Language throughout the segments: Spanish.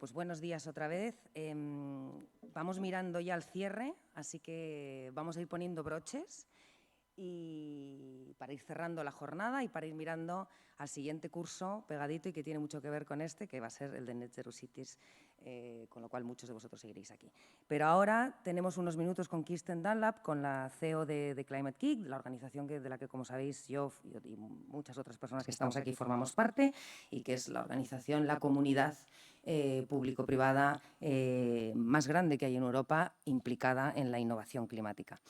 pues buenos días otra vez. Vamos mirando ya al cierre, así que vamos a ir poniendo broches y para ir cerrando la jornada y para ir mirando al siguiente curso pegadito y que tiene mucho que ver con este, que va a ser el de Net Zero Cities, con lo cual muchos de vosotros seguiréis aquí. Pero ahora tenemos unos minutos con Kirsten Dunlap, con la CEO de Climate Geek, la organización de la que, como sabéis, yo y muchas otras personas que estamos aquí formamos parte, y que es la organización, la comunidad público-privada más grande que hay en Europa implicada en la innovación climática.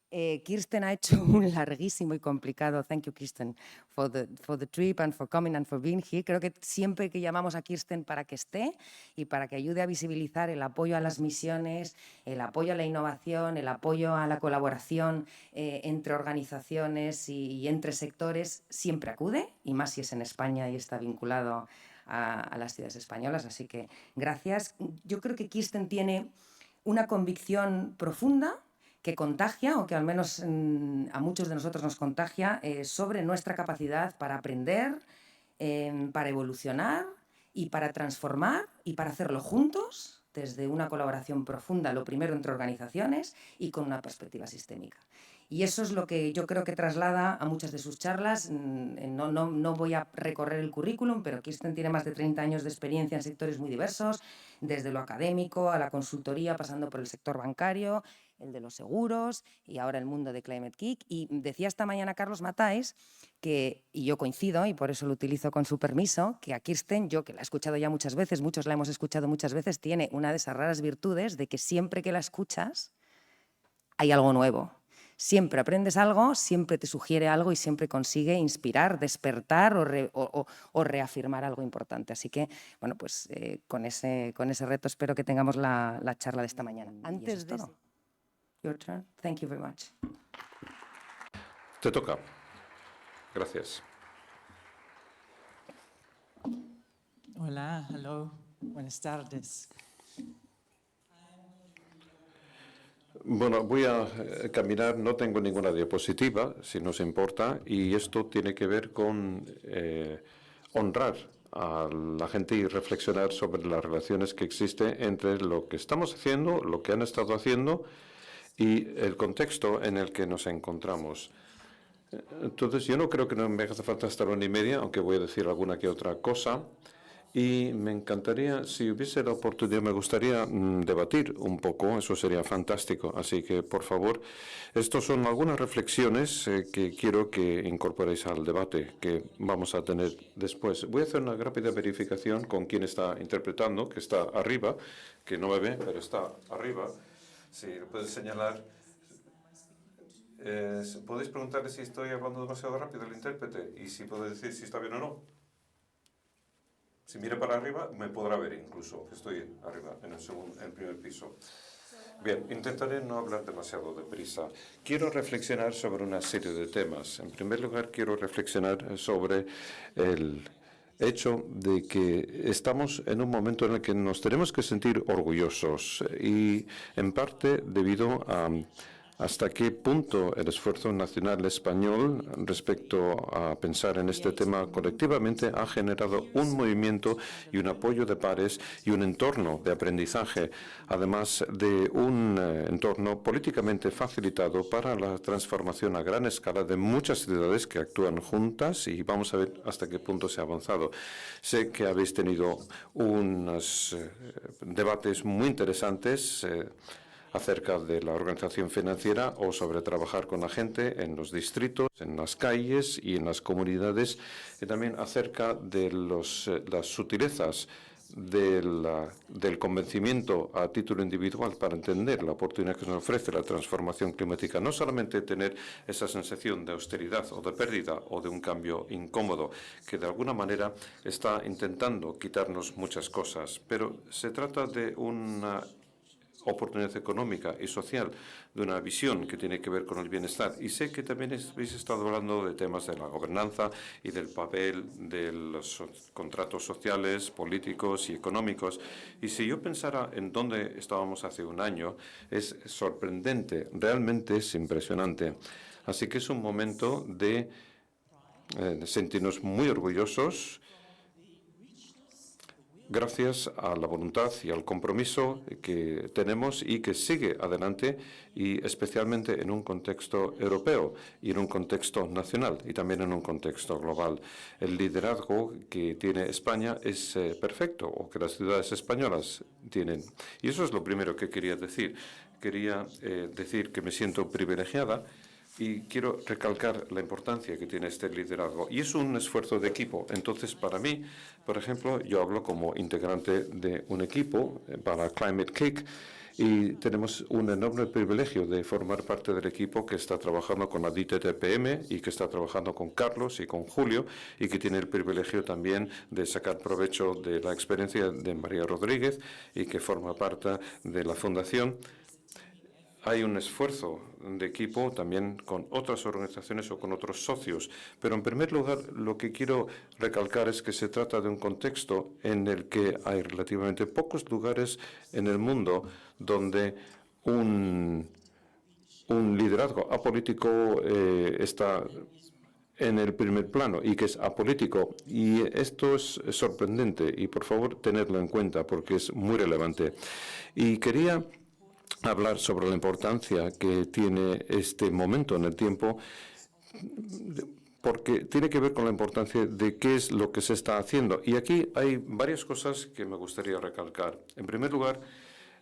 Kirsten ha hecho un larguísimo y complicado, thank you Kirsten, for the trip and for coming and for being here. Creo que siempre que llamamos a Kirsten para que esté y para que ayude a visibilizar el apoyo a las misiones, el apoyo a la innovación, el apoyo a la colaboración entre organizaciones y entre sectores, siempre acude, y más si es en España y está vinculado a las ciudades españolas. Así que gracias. Yo creo que Kirsten tiene una convicción profunda que contagia, o que al menos a muchos de nosotros nos contagia, sobre nuestra capacidad para aprender, para evolucionar y para transformar y para hacerlo juntos desde una colaboración profunda, lo primero entre organizaciones y con una perspectiva sistémica. Y eso es lo que yo creo que traslada a muchas de sus charlas. No voy a recorrer el currículum, pero Kirsten tiene más de 30 años de experiencia en sectores muy diversos, desde lo académico a la consultoría, pasando por el sector bancario, el de los seguros y ahora el mundo de Climate Geek. Y decía esta mañana Carlos Matáis que, y yo coincido y por eso lo utilizo con su permiso, que a Kirsten, yo que la he escuchado ya muchas veces, muchos la hemos escuchado muchas veces, tiene una de esas raras virtudes de que siempre que la escuchas hay algo nuevo. Siempre aprendes algo, siempre te sugiere algo y siempre consigue inspirar, despertar o reafirmar algo importante. Así que, bueno, pues con ese reto espero que tengamos la charla de esta mañana. Antes de todo. Your turn. Thank you very much. Te toca. Gracias. Hola, hello, buenas tardes. Bueno, voy a caminar, no tengo ninguna diapositiva, si nos importa, y esto tiene que ver con honrar a la gente y reflexionar sobre las relaciones que existen entre lo que estamos haciendo, lo que han estado haciendo y el contexto en el que nos encontramos. Entonces, yo no creo que me hace falta hasta la 1:30, aunque voy a decir alguna que otra cosa. Y me encantaría, si hubiese la oportunidad, me gustaría debatir un poco, eso sería fantástico. Así que, por favor, estas son algunas reflexiones que quiero que incorporéis al debate que vamos a tener después. Voy a hacer una rápida verificación con quién está interpretando, que está arriba, que no me ve, pero está arriba. Si lo puedes señalar. Podéis preguntarle si estoy hablando demasiado rápido el intérprete y si puede decir si está bien o no. Si mira para arriba, me podrá ver incluso. Estoy arriba, en el primer piso. Bien, intentaré no hablar demasiado deprisa. Quiero reflexionar sobre una serie de temas. En primer lugar, quiero reflexionar sobre el hecho de que estamos en un momento en el que nos tenemos que sentir orgullosos y, en parte, debido a hasta qué punto el esfuerzo nacional español respecto a pensar en este tema colectivamente ha generado un movimiento y un apoyo de pares y un entorno de aprendizaje, además de un entorno políticamente facilitado para la transformación a gran escala de muchas ciudades que actúan juntas, y vamos a ver hasta qué punto se ha avanzado. Sé que habéis tenido unos debates muy interesantes acerca de la organización financiera o sobre trabajar con la gente en los distritos, en las calles y en las comunidades, y también acerca de las sutilezas del convencimiento a título individual para entender la oportunidad que nos ofrece la transformación climática. No solamente tener esa sensación de austeridad o de pérdida o de un cambio incómodo que de alguna manera está intentando quitarnos muchas cosas, pero se trata de una oportunidad económica y social, de una visión que tiene que ver con el bienestar. Y sé que también habéis estado hablando de temas de la gobernanza y del papel de los contratos sociales, políticos y económicos. Y si yo pensara en dónde estábamos hace un año, es sorprendente, realmente es impresionante. Así que es un momento de sentirnos muy orgullosos gracias a la voluntad y al compromiso que tenemos y que sigue adelante, y especialmente en un contexto europeo y en un contexto nacional y también en un contexto global. El liderazgo que tiene España es perfecto, o que las ciudades españolas tienen. Y eso es lo primero que quería decir. Quería decir que me siento privilegiada y quiero recalcar la importancia que tiene este liderazgo. Y es un esfuerzo de equipo. Entonces, para mí, por ejemplo, yo hablo como integrante de un equipo para Climate Cake, y tenemos un enorme privilegio de formar parte del equipo que está trabajando con la DTTPM y que está trabajando con Carlos y con Julio, y que tiene el privilegio también de sacar provecho de la experiencia de María Rodríguez y que forma parte de la Fundación. Hay un esfuerzo de equipo también con otras organizaciones o con otros socios. Pero, en primer lugar, lo que quiero recalcar es que se trata de un contexto en el que hay relativamente pocos lugares en el mundo donde un liderazgo apolítico está en el primer plano y que es apolítico. Y esto es sorprendente y, por favor, tenedlo en cuenta porque es muy relevante. Y quería hablar sobre la importancia que tiene este momento en el tiempo, porque tiene que ver con la importancia de qué es lo que se está haciendo. Y aquí hay varias cosas que me gustaría recalcar. En primer lugar,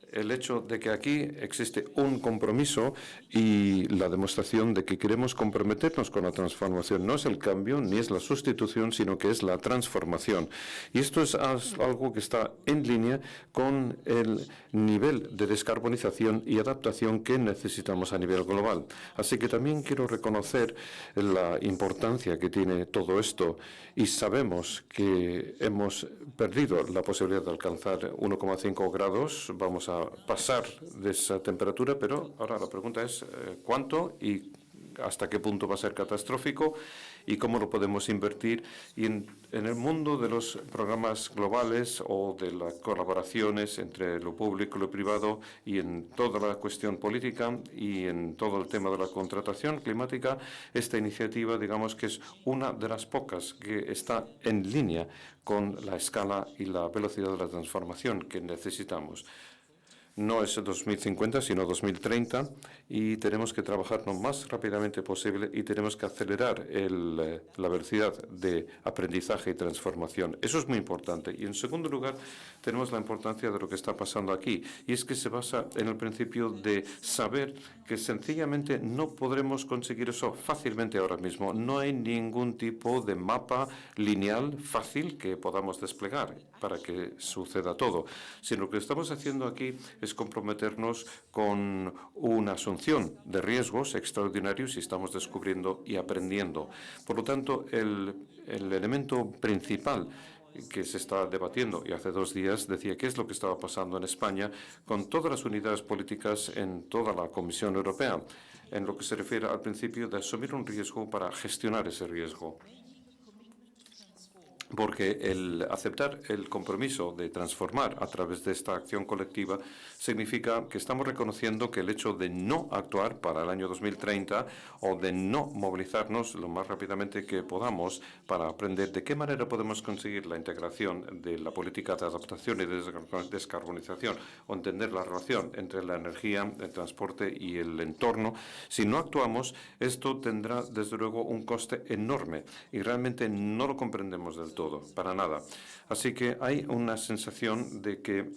el hecho de que aquí existe un compromiso y la demostración de que queremos comprometernos con la transformación. No es el cambio ni es la sustitución, sino que es la transformación. Y esto es algo que está en línea con el nivel de descarbonización y adaptación que necesitamos a nivel global. Así que también quiero reconocer la importancia que tiene todo esto, y sabemos que hemos perdido la posibilidad de alcanzar 1,5 grados. Vamos a pasar de esa temperatura, pero ahora la pregunta es cuánto y hasta qué punto va a ser catastrófico y cómo lo podemos invertir. Y en el mundo de los programas globales o de las colaboraciones entre lo público y lo privado, y en toda la cuestión política y en todo el tema de la contratación climática, esta iniciativa, digamos que es una de las pocas que está en línea con la escala y la velocidad de la transformación que necesitamos. No es 2050, sino 2030, y tenemos que trabajar lo más rápidamente posible y tenemos que acelerar la velocidad de aprendizaje y transformación. Eso es muy importante. Y, en segundo lugar, tenemos la importancia de lo que está pasando aquí, y es que se basa en el principio de saber que sencillamente no podremos conseguir eso fácilmente ahora mismo. No hay ningún tipo de mapa lineal fácil que podamos desplegar para que suceda todo, sino lo que estamos haciendo aquí es comprometernos con una asunción de riesgos extraordinarios, y estamos descubriendo y aprendiendo. Por lo tanto, el elemento principal que se está debatiendo, y hace 2 días decía qué es lo que estaba pasando en España con todas las unidades políticas en toda la Comisión Europea, en lo que se refiere al principio de asumir un riesgo para gestionar ese riesgo. Porque el aceptar el compromiso de transformar a través de esta acción colectiva significa que estamos reconociendo que el hecho de no actuar para el año 2030 o de no movilizarnos lo más rápidamente que podamos para aprender de qué manera podemos conseguir la integración de la política de adaptación y de descarbonización, o entender la relación entre la energía, el transporte y el entorno. Si no actuamos, esto tendrá desde luego un coste enorme y realmente no lo comprendemos del todo, para nada. Así que hay una sensación de que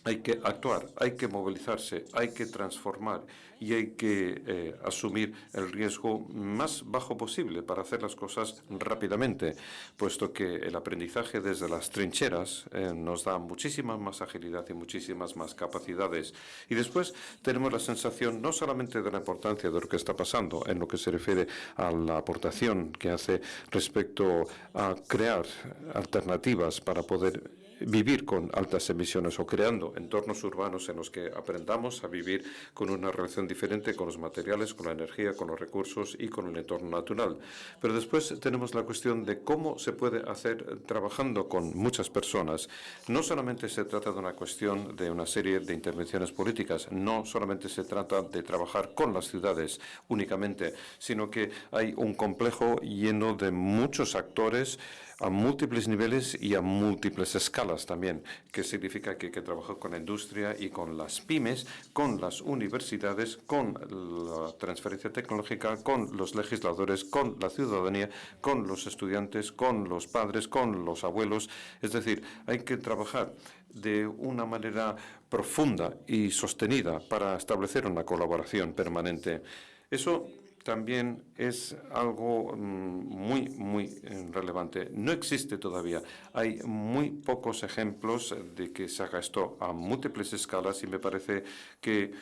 hay que actuar, hay que movilizarse, hay que transformar y hay que asumir el riesgo más bajo posible para hacer las cosas rápidamente, puesto que el aprendizaje desde las trincheras nos da muchísima más agilidad y muchísimas más capacidades. Y después tenemos la sensación no solamente de la importancia de lo que está pasando en lo que se refiere a la aportación que hace respecto a crear alternativas para poder vivir con altas emisiones, o creando entornos urbanos en los que aprendamos a vivir con una relación diferente con los materiales, con la energía, con los recursos y con el entorno natural. Pero después tenemos la cuestión de cómo se puede hacer trabajando con muchas personas. No solamente se trata de una cuestión de una serie de intervenciones políticas, no solamente se trata de trabajar con las ciudades únicamente, sino que hay un complejo lleno de muchos actores a múltiples niveles y a múltiples escalas también, que significa que hay que trabajar con la industria y con las pymes, con las universidades, con la transferencia tecnológica, con los legisladores, con la ciudadanía, con los estudiantes, con los padres, con los abuelos. Es decir, hay que trabajar de una manera profunda y sostenida para establecer una colaboración permanente. Eso también es algo muy relevante. No existe todavía. Hay muy pocos ejemplos de que se haga esto a múltiples escalas y me parece que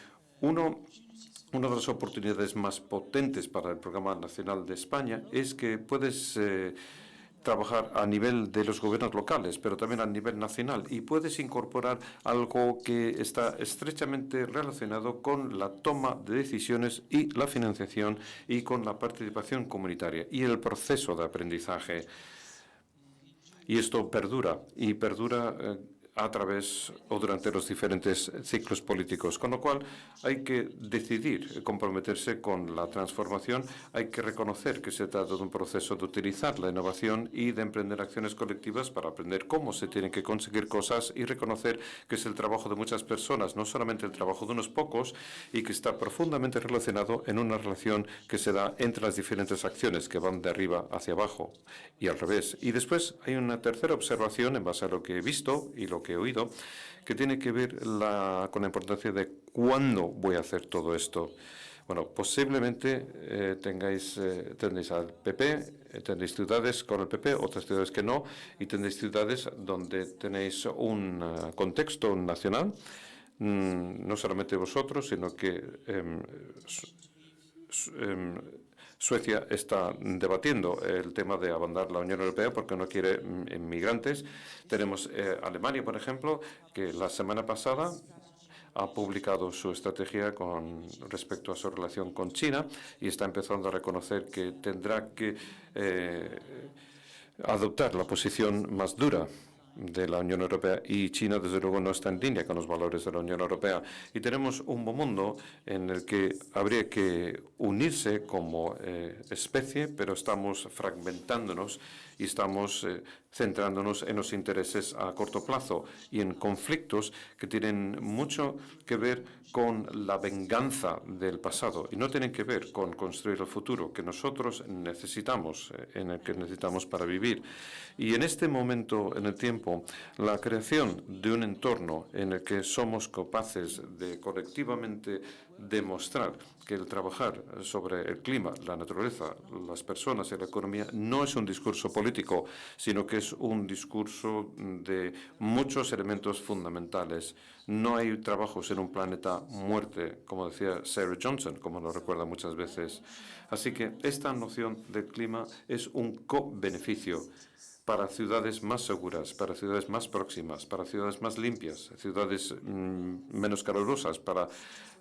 una de las oportunidades más potentes para el Programa Nacional de España es que puedes trabajar a nivel de los gobiernos locales, pero también a nivel nacional, y puedes incorporar algo que está estrechamente relacionado con la toma de decisiones y la financiación y con la participación comunitaria y el proceso de aprendizaje. Y esto perdura, y perdura a través o durante los diferentes ciclos políticos, con lo cual hay que decidir comprometerse con la transformación, hay que reconocer que se trata de un proceso de utilizar la innovación y de emprender acciones colectivas para aprender cómo se tienen que conseguir cosas y reconocer que es el trabajo de muchas personas, no solamente el trabajo de unos pocos, y que está profundamente relacionado en una relación que se da entre las diferentes acciones que van de arriba hacia abajo y al revés. Y después hay una tercera observación en base a lo que he visto y lo que he oído, que tiene que ver con la importancia de cuándo voy a hacer todo esto. Bueno, posiblemente tendréis al PP, tendréis ciudades con el PP, otras ciudades que no, y tendréis ciudades donde tenéis un contexto nacional, no solamente vosotros, sino que Suecia está debatiendo el tema de abandonar la Unión Europea porque no quiere inmigrantes. Tenemos Alemania, por ejemplo, que la semana pasada ha publicado su estrategia con respecto a su relación con China y está empezando a reconocer que tendrá que adoptar la posición más dura de la Unión Europea, y China, desde luego, no está en línea con los valores de la Unión Europea. Y tenemos un mundo en el que habría que unirse como especie, pero estamos fragmentándonos y estamos centrándonos en los intereses a corto plazo y en conflictos que tienen mucho que ver con la venganza del pasado y no tienen que ver con construir el futuro que nosotros necesitamos, en el que necesitamos para vivir. Y en este momento en el tiempo, la creación de un entorno en el que somos capaces de colectivamente demostrar que el trabajar sobre el clima, la naturaleza, las personas y la economía no es un discurso político, sino que es un discurso de muchos elementos fundamentales. No hay trabajos en un planeta muerte, como decía Sarah Johnson, como lo recuerda muchas veces. Así que esta noción del clima es un co-beneficio para ciudades más seguras, para ciudades más próximas, para ciudades más limpias, ciudades menos calurosas, para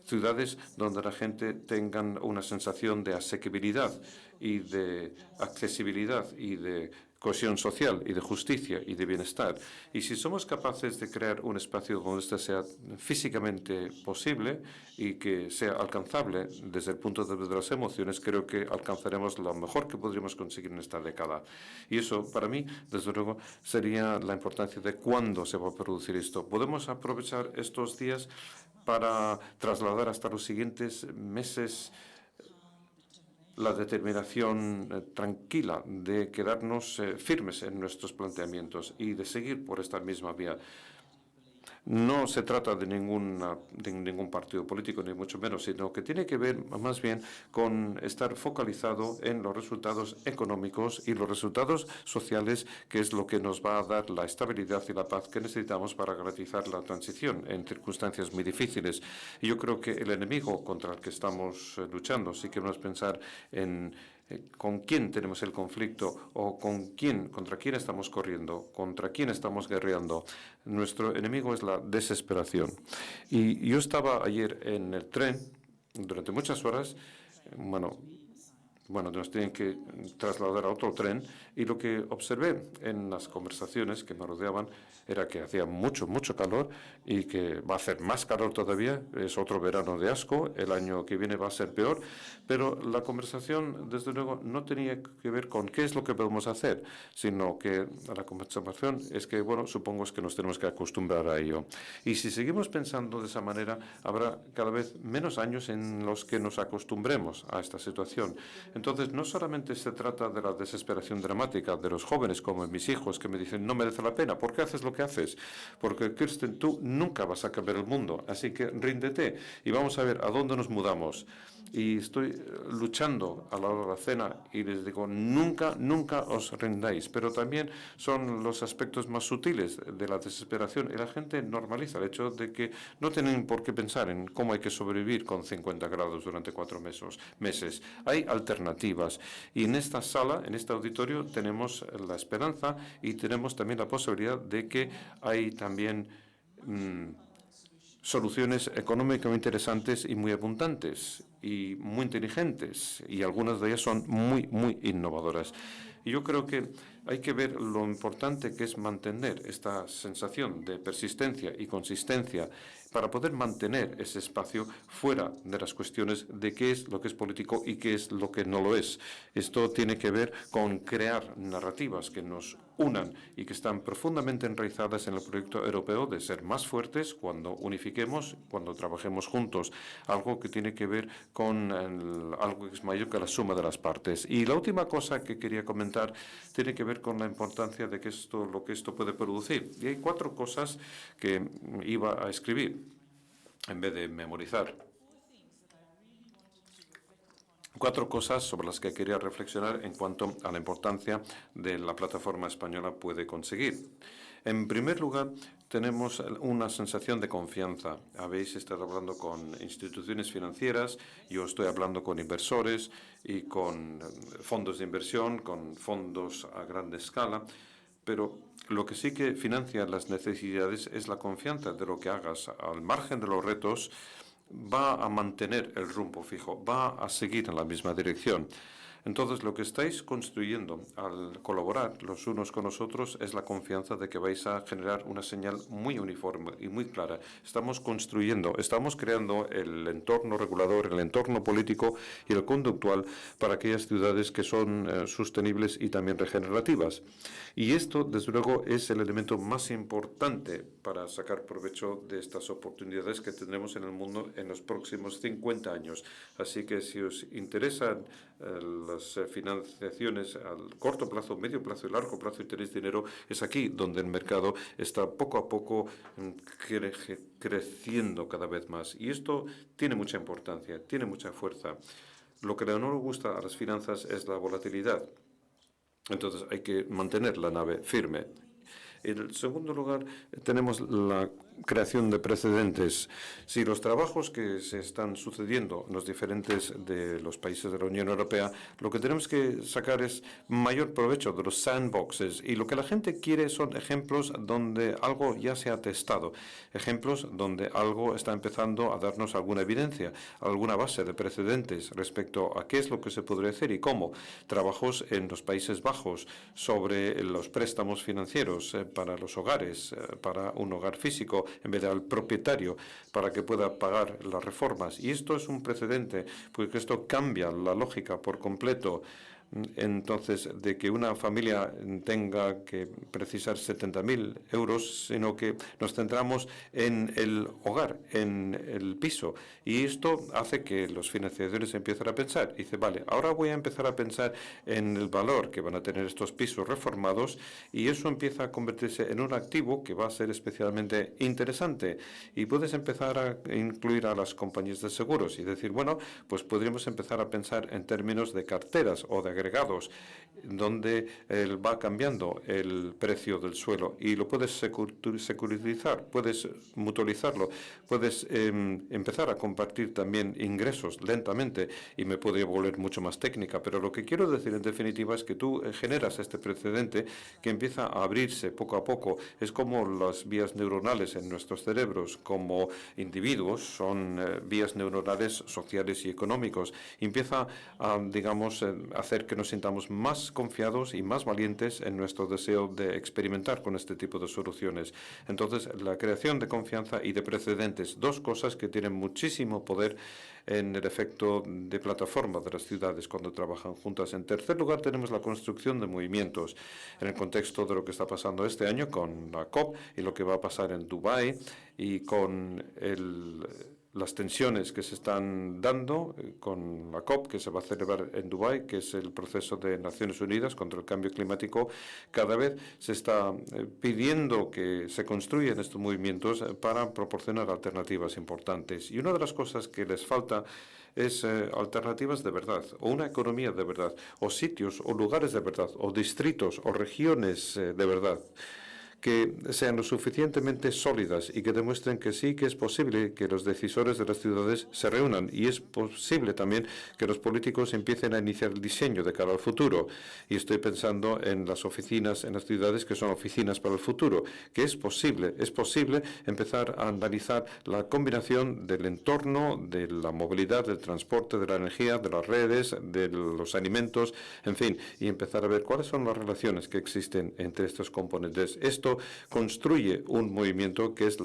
ciudades donde la gente tenga una sensación de asequibilidad y de accesibilidad y de cohesión social y de justicia y de bienestar. Y si somos capaces de crear un espacio donde esto sea físicamente posible y que sea alcanzable desde el punto de vista de las emociones, creo que alcanzaremos lo mejor que podríamos conseguir en esta década. Y eso, para mí, desde luego, sería la importancia de cuándo se va a producir esto. Podemos aprovechar estos días para trasladar hasta los siguientes meses la determinación tranquila de quedarnos firmes en nuestros planteamientos y de seguir por esta misma vía. No se trata de ningún partido político, ni mucho menos, sino que tiene que ver más bien con estar focalizado en los resultados económicos y los resultados sociales, que es lo que nos va a dar la estabilidad y la paz que necesitamos para garantizar la transición en circunstancias muy difíciles. Y yo creo que el enemigo contra el que estamos luchando, si queremos pensar en con quién tenemos el conflicto o contra quién estamos corriendo, contra quién estamos guerreando. Nuestro enemigo es la desesperación. Y yo estaba ayer en el tren durante muchas horas, bueno, bueno, nos tienen que trasladar a otro tren, y lo que observé en las conversaciones que me rodeaban era que hacía mucho, mucho calor y que va a hacer más calor todavía. Es otro verano de asco, el año que viene va a ser peor, pero la conversación, desde luego, no tenía que ver con qué es lo que podemos hacer, sino que la conversación es que, bueno, supongo es que nos tenemos que acostumbrar a ello. Y si seguimos pensando de esa manera, habrá cada vez menos años en los que nos acostumbremos a esta situación. Entonces, no solamente se trata de la desesperación dramática de los jóvenes, como mis hijos, que me dicen, no merece la pena, ¿por qué haces lo que haces? Porque, Kirsten, tú nunca vas a cambiar el mundo, así que ríndete y vamos a ver a dónde nos mudamos. Y estoy luchando a la hora de la cena y les digo, nunca, nunca os rindáis. Pero también son los aspectos más sutiles de la desesperación, y la gente normaliza el hecho de que no tienen por qué pensar en cómo hay que sobrevivir con 50 grados durante 4 meses. Hay alternativas, y en esta sala, en este auditorio, tenemos la esperanza y tenemos también la posibilidad de que hay también soluciones económicamente interesantes y muy abundantes y muy inteligentes, y algunas de ellas son muy, muy innovadoras. Y yo creo que hay que ver lo importante que es mantener esta sensación de persistencia y consistencia para poder mantener ese espacio fuera de las cuestiones de qué es lo que es político y qué es lo que no lo es. Esto tiene que ver con crear narrativas que nos unan y que están profundamente enraizadas en el proyecto europeo de ser más fuertes cuando unifiquemos, cuando trabajemos juntos, algo que tiene que ver con algo que es mayor que la suma de las partes. Y la última cosa que quería comentar tiene que ver con la importancia de que lo que esto puede producir. Y hay 4 cosas que iba a escribir en vez de memorizar. 4 cosas sobre las que quería reflexionar en cuanto a la importancia de la plataforma española puede conseguir. En primer lugar, tenemos una sensación de confianza. Habéis estado hablando con instituciones financieras, yo estoy hablando con inversores y con fondos de inversión, con fondos a gran escala, pero lo que sí que financia las necesidades es la confianza de lo que hagas al margen de los retos. Va a mantener el rumbo fijo, va a seguir en la misma dirección. Entonces, lo que estáis construyendo al colaborar los unos con los otros es la confianza de que vais a generar una señal muy uniforme y muy clara. Estamos creando el entorno regulador, el entorno político y el conductual para aquellas ciudades que son sostenibles y también regenerativas. Y esto, desde luego, es el elemento más importante para sacar provecho de estas oportunidades que tendremos en el mundo en los próximos 50 años. Así que si os interesan las financiaciones al corto plazo, medio plazo y largo plazo y tenéis dinero, es aquí donde el mercado está poco a poco creciendo cada vez más. Y esto tiene mucha importancia, tiene mucha fuerza. Lo que no nos gusta a las finanzas es la volatilidad. Entonces hay que mantener la nave firme. En segundo lugar, tenemos la creación de precedentes. Si los trabajos que se están sucediendo en los diferentes de los países de la Unión Europea, lo que tenemos que sacar es mayor provecho de los sandboxes, y lo que la gente quiere son ejemplos donde algo ya se ha testado, ejemplos donde algo está empezando a darnos alguna evidencia, alguna base de precedentes respecto a qué es lo que se podría hacer y cómo. Trabajos en los Países Bajos sobre los préstamos financieros para los hogares, para un hogar físico, en vez del propietario, para que pueda pagar las reformas. Y esto es un precedente, porque esto cambia la lógica por completo. Entonces, de que una familia tenga que precisar 70.000 euros, sino que nos centramos en el hogar, en el piso. Y esto hace que los financiadores empiecen a pensar. Dice, vale, ahora voy a empezar a pensar en el valor que van a tener estos pisos reformados, y eso empieza a convertirse en un activo que va a ser especialmente interesante. Y puedes empezar a incluir a las compañías de seguros y decir, bueno, pues podríamos empezar a pensar en términos de carteras o de agregados, donde va cambiando el precio del suelo y lo puedes securitizar, puedes mutualizarlo, puedes empezar a compartir también ingresos lentamente, y me podría volver mucho más técnica, pero lo que quiero decir en definitiva es que tú generas este precedente que empieza a abrirse poco a poco. Es como las vías neuronales en nuestros cerebros, como individuos, son vías neuronales sociales y económicos. Empieza a, digamos, hacer que nos sintamos más confiados y más valientes en nuestro deseo de experimentar con este tipo de soluciones. Entonces, la creación de confianza y de precedentes, dos cosas que tienen muchísimo poder en el efecto de plataforma de las ciudades cuando trabajan juntas. En tercer lugar, tenemos la construcción de movimientos en el contexto de lo que está pasando este año con la COP y lo que va a pasar en Dubái y con las tensiones que se están dando con la COP, que se va a celebrar en Dubái, que es el proceso de Naciones Unidas contra el cambio climático. Cada vez se está pidiendo que se construyan estos movimientos para proporcionar alternativas importantes. Y una de las cosas que les falta es alternativas de verdad, o una economía de verdad, o sitios, o lugares de verdad, o distritos, o regiones de verdad, que sean lo suficientemente sólidas y que demuestren que sí que es posible que los decisores de las ciudades se reúnan, y es posible también que los políticos empiecen a iniciar el diseño de cara al futuro. Y estoy pensando en las oficinas en las ciudades que son oficinas para el futuro, que es posible empezar a analizar la combinación del entorno, de la movilidad, del transporte, de la energía, de las redes, de los alimentos, en fin, y empezar a ver cuáles son las relaciones que existen entre estos componentes. Esto construye un movimiento que es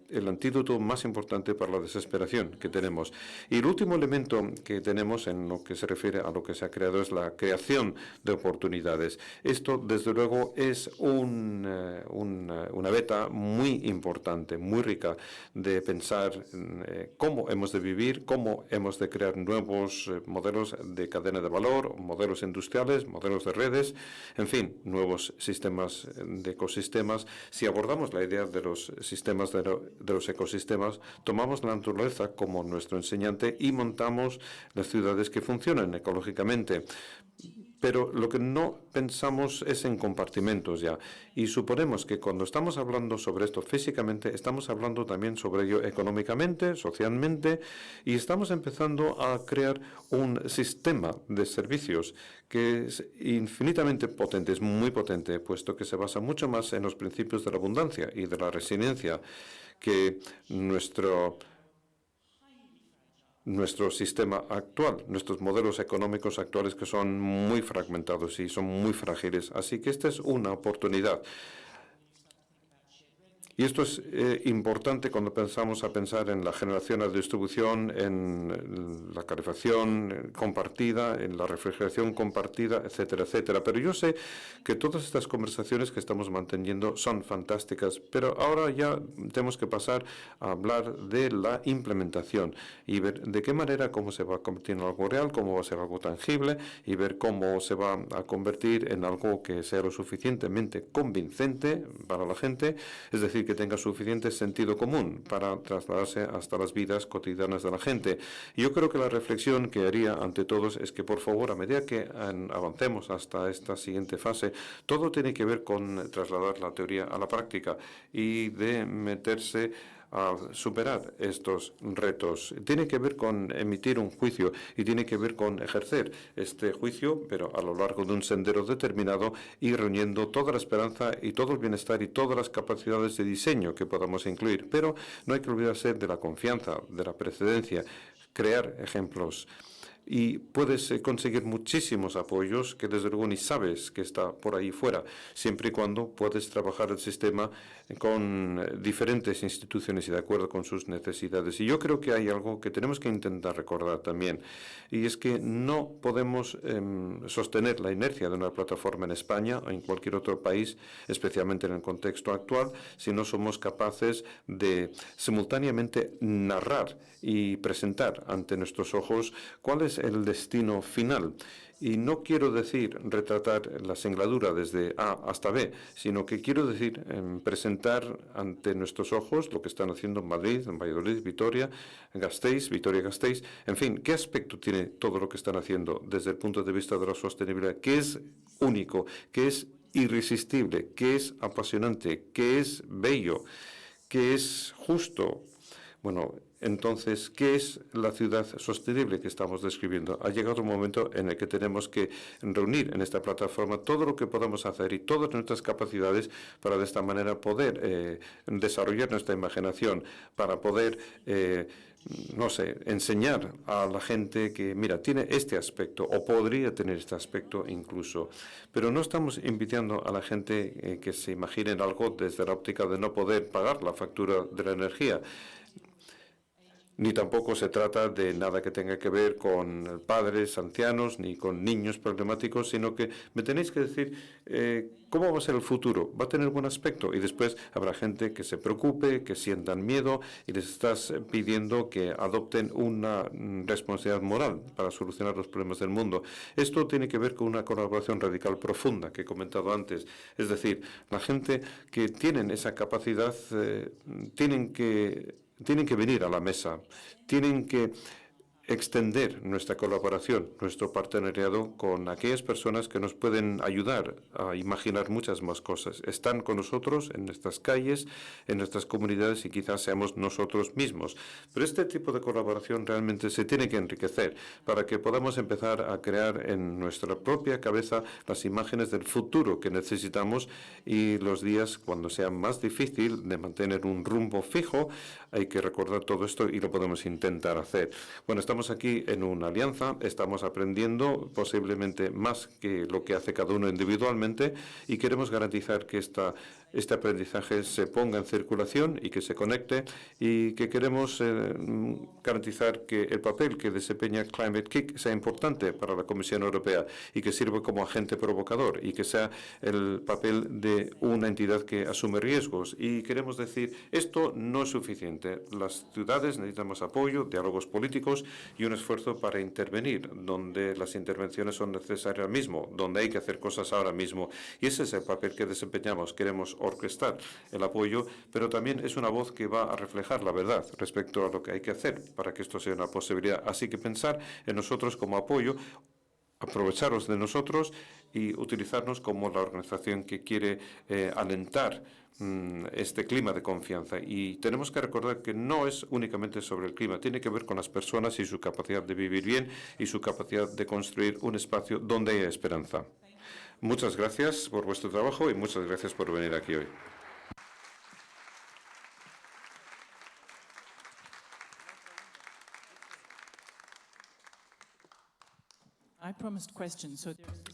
el antídoto más importante para la desesperación que tenemos. Y el último elemento que tenemos en lo que se refiere a lo que se ha creado es la creación de oportunidades. Esto, desde luego, es una beta muy importante, muy rica de pensar cómo hemos de vivir, cómo hemos de crear nuevos modelos de cadena de valor, modelos industriales, modelos de redes, en fin, nuevos sistemas de ecosistemas. Si abordamos la idea de los sistemas de los ecosistemas, tomamos la naturaleza como nuestro enseñante y montamos las ciudades que funcionan ecológicamente. Pero lo que no pensamos es en compartimentos ya. Y suponemos que cuando estamos hablando sobre esto físicamente, estamos hablando también sobre ello económicamente, socialmente, y estamos empezando a crear un sistema de servicios que es infinitamente potente, es muy potente, puesto que se basa mucho más en los principios de la abundancia y de la resiliencia que nuestro sistema actual, nuestros modelos económicos actuales, que son muy fragmentados y son muy frágiles. Así que esta es una oportunidad. Y esto es importante cuando pensar en la generación, la distribución, en la calefacción compartida, en la refrigeración compartida, etcétera, etcétera. Pero yo sé que todas estas conversaciones que estamos manteniendo son fantásticas, pero ahora ya tenemos que pasar a hablar de la implementación y ver de qué manera, cómo se va a convertir en algo real, cómo va a ser algo tangible, y ver cómo se va a convertir en algo que sea lo suficientemente convincente para la gente, es decir, que tenga suficiente sentido común para trasladarse hasta las vidas cotidianas de la gente. Y yo creo que la reflexión que haría ante todos es que, por favor, a medida que avancemos hasta esta siguiente fase, todo tiene que ver con trasladar la teoría a la práctica y de meterse a superar estos retos. Tiene que ver con emitir un juicio y tiene que ver con ejercer este juicio, pero a lo largo de un sendero determinado, y reuniendo toda la esperanza y todo el bienestar y todas las capacidades de diseño que podamos incluir. Pero no hay que olvidarse de la confianza, de la precedencia, crear ejemplos. Y puedes conseguir muchísimos apoyos que desde luego ni sabes que está por ahí fuera, siempre y cuando puedes trabajar el sistema con diferentes instituciones y de acuerdo con sus necesidades. Y yo creo que hay algo que tenemos que intentar recordar también, y es que no podemos sostener la inercia de una plataforma en España o en cualquier otro país, especialmente en el contexto actual, si no somos capaces de simultáneamente narrar y presentar ante nuestros ojos cuál es el destino final. Y no quiero decir retratar la singladura desde A hasta B, sino que quiero decir presentar ante nuestros ojos lo que están haciendo en Madrid, en Valladolid, Vitoria-Gasteiz, en fin, qué aspecto tiene todo lo que están haciendo desde el punto de vista de la sostenibilidad, que es único, que es irresistible, que es apasionante, que es bello, que es justo. Bueno, entonces, ¿qué es la ciudad sostenible que estamos describiendo? Ha llegado un momento en el que tenemos que reunir en esta plataforma todo lo que podamos hacer y todas nuestras capacidades para de esta manera poder desarrollar nuestra imaginación, para poder no sé, enseñar a la gente que, mira, tiene este aspecto o podría tener este aspecto incluso. Pero no estamos invitando a la gente que se imaginen algo desde la óptica de no poder pagar la factura de la energía. Ni tampoco se trata de nada que tenga que ver con padres ancianos ni con niños problemáticos, sino que me tenéis que decir cómo va a ser el futuro. ¿Va a tener buen aspecto? Y después habrá gente que se preocupe, que sientan miedo y les estás pidiendo que adopten una responsabilidad moral para solucionar los problemas del mundo. Esto tiene que ver con una colaboración radical profunda que he comentado antes. Es decir, la gente que tienen esa capacidad tienen que venir a la mesa, tienen que extender nuestra colaboración, nuestro partenariado con aquellas personas que nos pueden ayudar a imaginar muchas más cosas. Están con nosotros en nuestras calles, en nuestras comunidades y quizás seamos nosotros mismos. Pero este tipo de colaboración realmente se tiene que enriquecer para que podamos empezar a crear en nuestra propia cabeza las imágenes del futuro que necesitamos y los días cuando sea más difícil de mantener un rumbo fijo, hay que recordar todo esto y lo podemos intentar hacer. Bueno, estamos aquí en una alianza, estamos aprendiendo posiblemente más que lo que hace cada uno individualmente y queremos garantizar que este aprendizaje se ponga en circulación y que se conecte y que queremos garantizar que el papel que desempeña Climate Kick sea importante para la Comisión Europea y que sirva como agente provocador y que sea el papel de una entidad que asume riesgos. Y queremos decir, esto no es suficiente. Las ciudades necesitamos apoyo, diálogos políticos y un esfuerzo para intervenir donde las intervenciones son necesarias ahora mismo, donde hay que hacer cosas ahora mismo. Y ese es el papel que desempeñamos. Queremos orquestar el apoyo, pero también es una voz que va a reflejar la verdad respecto a lo que hay que hacer para que esto sea una posibilidad. Así que pensar en nosotros como apoyo, aprovecharos de nosotros y utilizarnos como la organización que quiere alentar este clima de confianza. Y tenemos que recordar que no es únicamente sobre el clima, tiene que ver con las personas y su capacidad de vivir bien y su capacidad de construir un espacio donde haya esperanza. Muchas gracias por vuestro trabajo y muchas gracias por venir aquí hoy.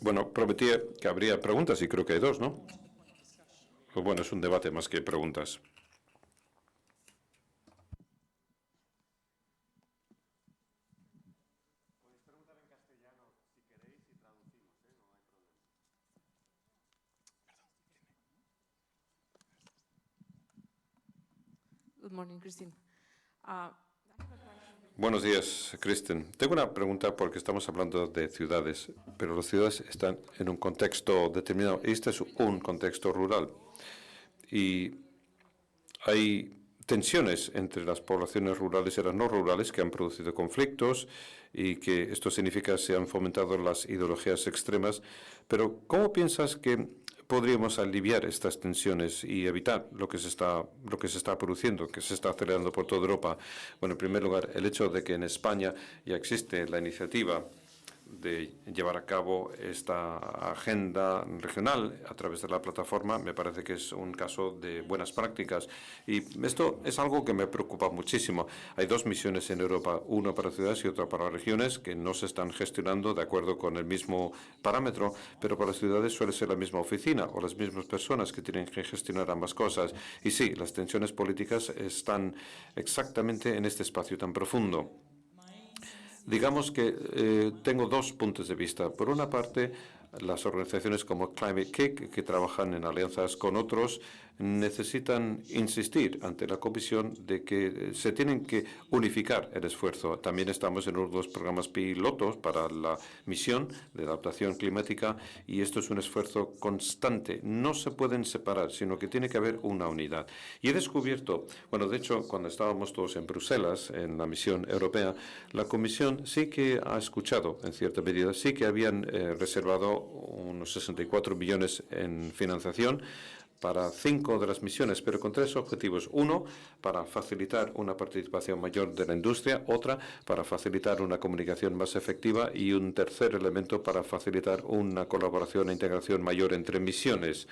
Bueno, prometí que habría preguntas y creo que hay dos, ¿no? Pues bueno, es un debate más que preguntas. Good morning, Christine. Buenos días, Kristen. Tengo una pregunta porque estamos hablando de ciudades, pero las ciudades están en un contexto determinado. Este es un contexto rural y hay tensiones entre las poblaciones rurales y las no rurales que han producido conflictos y que esto significa que se han fomentado las ideologías extremas. Pero ¿cómo piensas que podríamos aliviar estas tensiones y evitar lo que se está produciendo, que se está acelerando por toda Europa? Bueno, en primer lugar, el hecho de que en España ya existe la iniciativa de llevar a cabo esta agenda regional a través de la plataforma, me parece que es un caso de buenas prácticas. Y esto es algo que me preocupa muchísimo. Hay dos misiones en Europa, una para ciudades y otra para regiones, que no se están gestionando de acuerdo con el mismo parámetro, pero para las ciudades suele ser la misma oficina o las mismas personas que tienen que gestionar ambas cosas. Y sí, las tensiones políticas están exactamente en este espacio tan profundo. Digamos que tengo dos puntos de vista. Por una parte, las organizaciones como Climate Kick, que trabajan en alianzas con otros, necesitan insistir ante la Comisión de que se tienen que unificar el esfuerzo. También estamos en uno de los programas pilotos para la misión de adaptación climática y esto es un esfuerzo constante. No se pueden separar, sino que tiene que haber una unidad. Y he descubierto, bueno, de hecho, cuando estábamos todos en Bruselas, en la misión europea, la Comisión sí que ha escuchado, en cierta medida, sí que habían reservado unos 64 millones en financiación para 5 de las misiones, pero con 3 objetivos. Uno, para facilitar una participación mayor de la industria, otra, para facilitar una comunicación más efectiva y un tercer elemento para facilitar una colaboración e integración mayor entre misiones,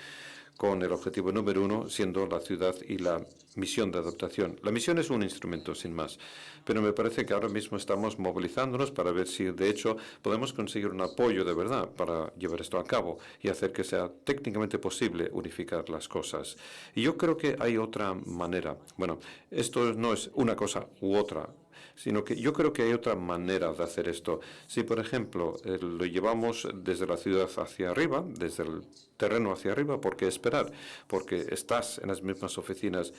con el objetivo número 1 siendo la ciudad y la misión de adaptación. La misión es un instrumento, sin más, pero me parece que ahora mismo estamos movilizándonos para ver si, de hecho, podemos conseguir un apoyo de verdad para llevar esto a cabo y hacer que sea técnicamente posible unificar las cosas. Y yo creo que hay otra manera. Bueno, esto no es una cosa u otra, sino que yo creo que hay otra manera de hacer esto. Si, por ejemplo, lo llevamos desde la ciudad hacia arriba, desde el terreno hacia arriba, ¿por qué esperar? Porque estás en las mismas oficinas.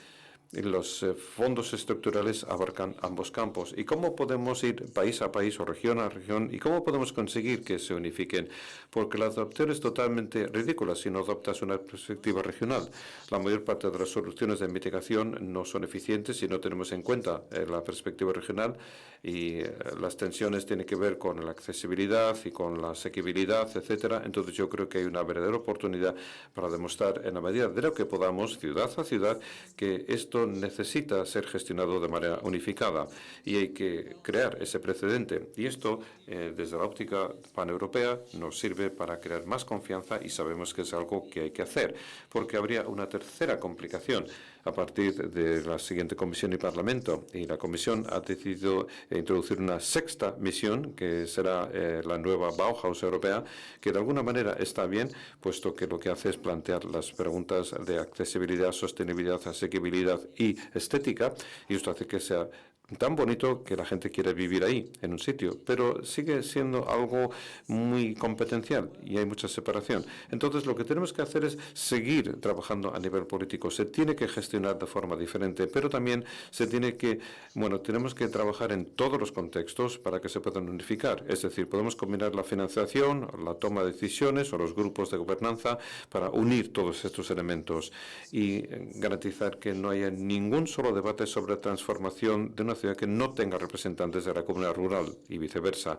Los fondos estructurales abarcan ambos campos. ¿Y cómo podemos ir país a país o región a región? ¿Y cómo podemos conseguir que se unifiquen? Porque la adopción es totalmente ridícula si no adoptas una perspectiva regional. La mayor parte de las soluciones de mitigación no son eficientes si no tenemos en cuenta la perspectiva regional y las tensiones tienen que ver con la accesibilidad y con la asequibilidad, etcétera. Entonces yo creo que hay una verdadera oportunidad para demostrar en la medida de lo que podamos, ciudad a ciudad, que esto necesita ser gestionado de manera unificada y hay que crear ese precedente. Y esto, desde la óptica paneuropea, nos sirve para crear más confianza y sabemos que es algo que hay que hacer, porque habría una tercera complicación a partir de la siguiente Comisión y Parlamento. Y la Comisión ha decidido introducir una sexta misión, que será la nueva Bauhaus europea, que de alguna manera está bien, puesto que lo que hace es plantear las preguntas de accesibilidad, sostenibilidad, asequibilidad y estética, y esto hace que sea tan bonito que la gente quiere vivir ahí, en un sitio, pero sigue siendo algo muy competencial y hay mucha separación. Entonces, lo que tenemos que hacer es seguir trabajando a nivel político. Se tiene que gestionar de forma diferente, pero también se tiene que, bueno, tenemos que trabajar en todos los contextos para que se puedan unificar. Es decir, podemos combinar la financiación, la toma de decisiones o los grupos de gobernanza para unir todos estos elementos y garantizar que no haya ningún solo debate sobre transformación de una ciudad que no tenga representantes de la comunidad rural y viceversa.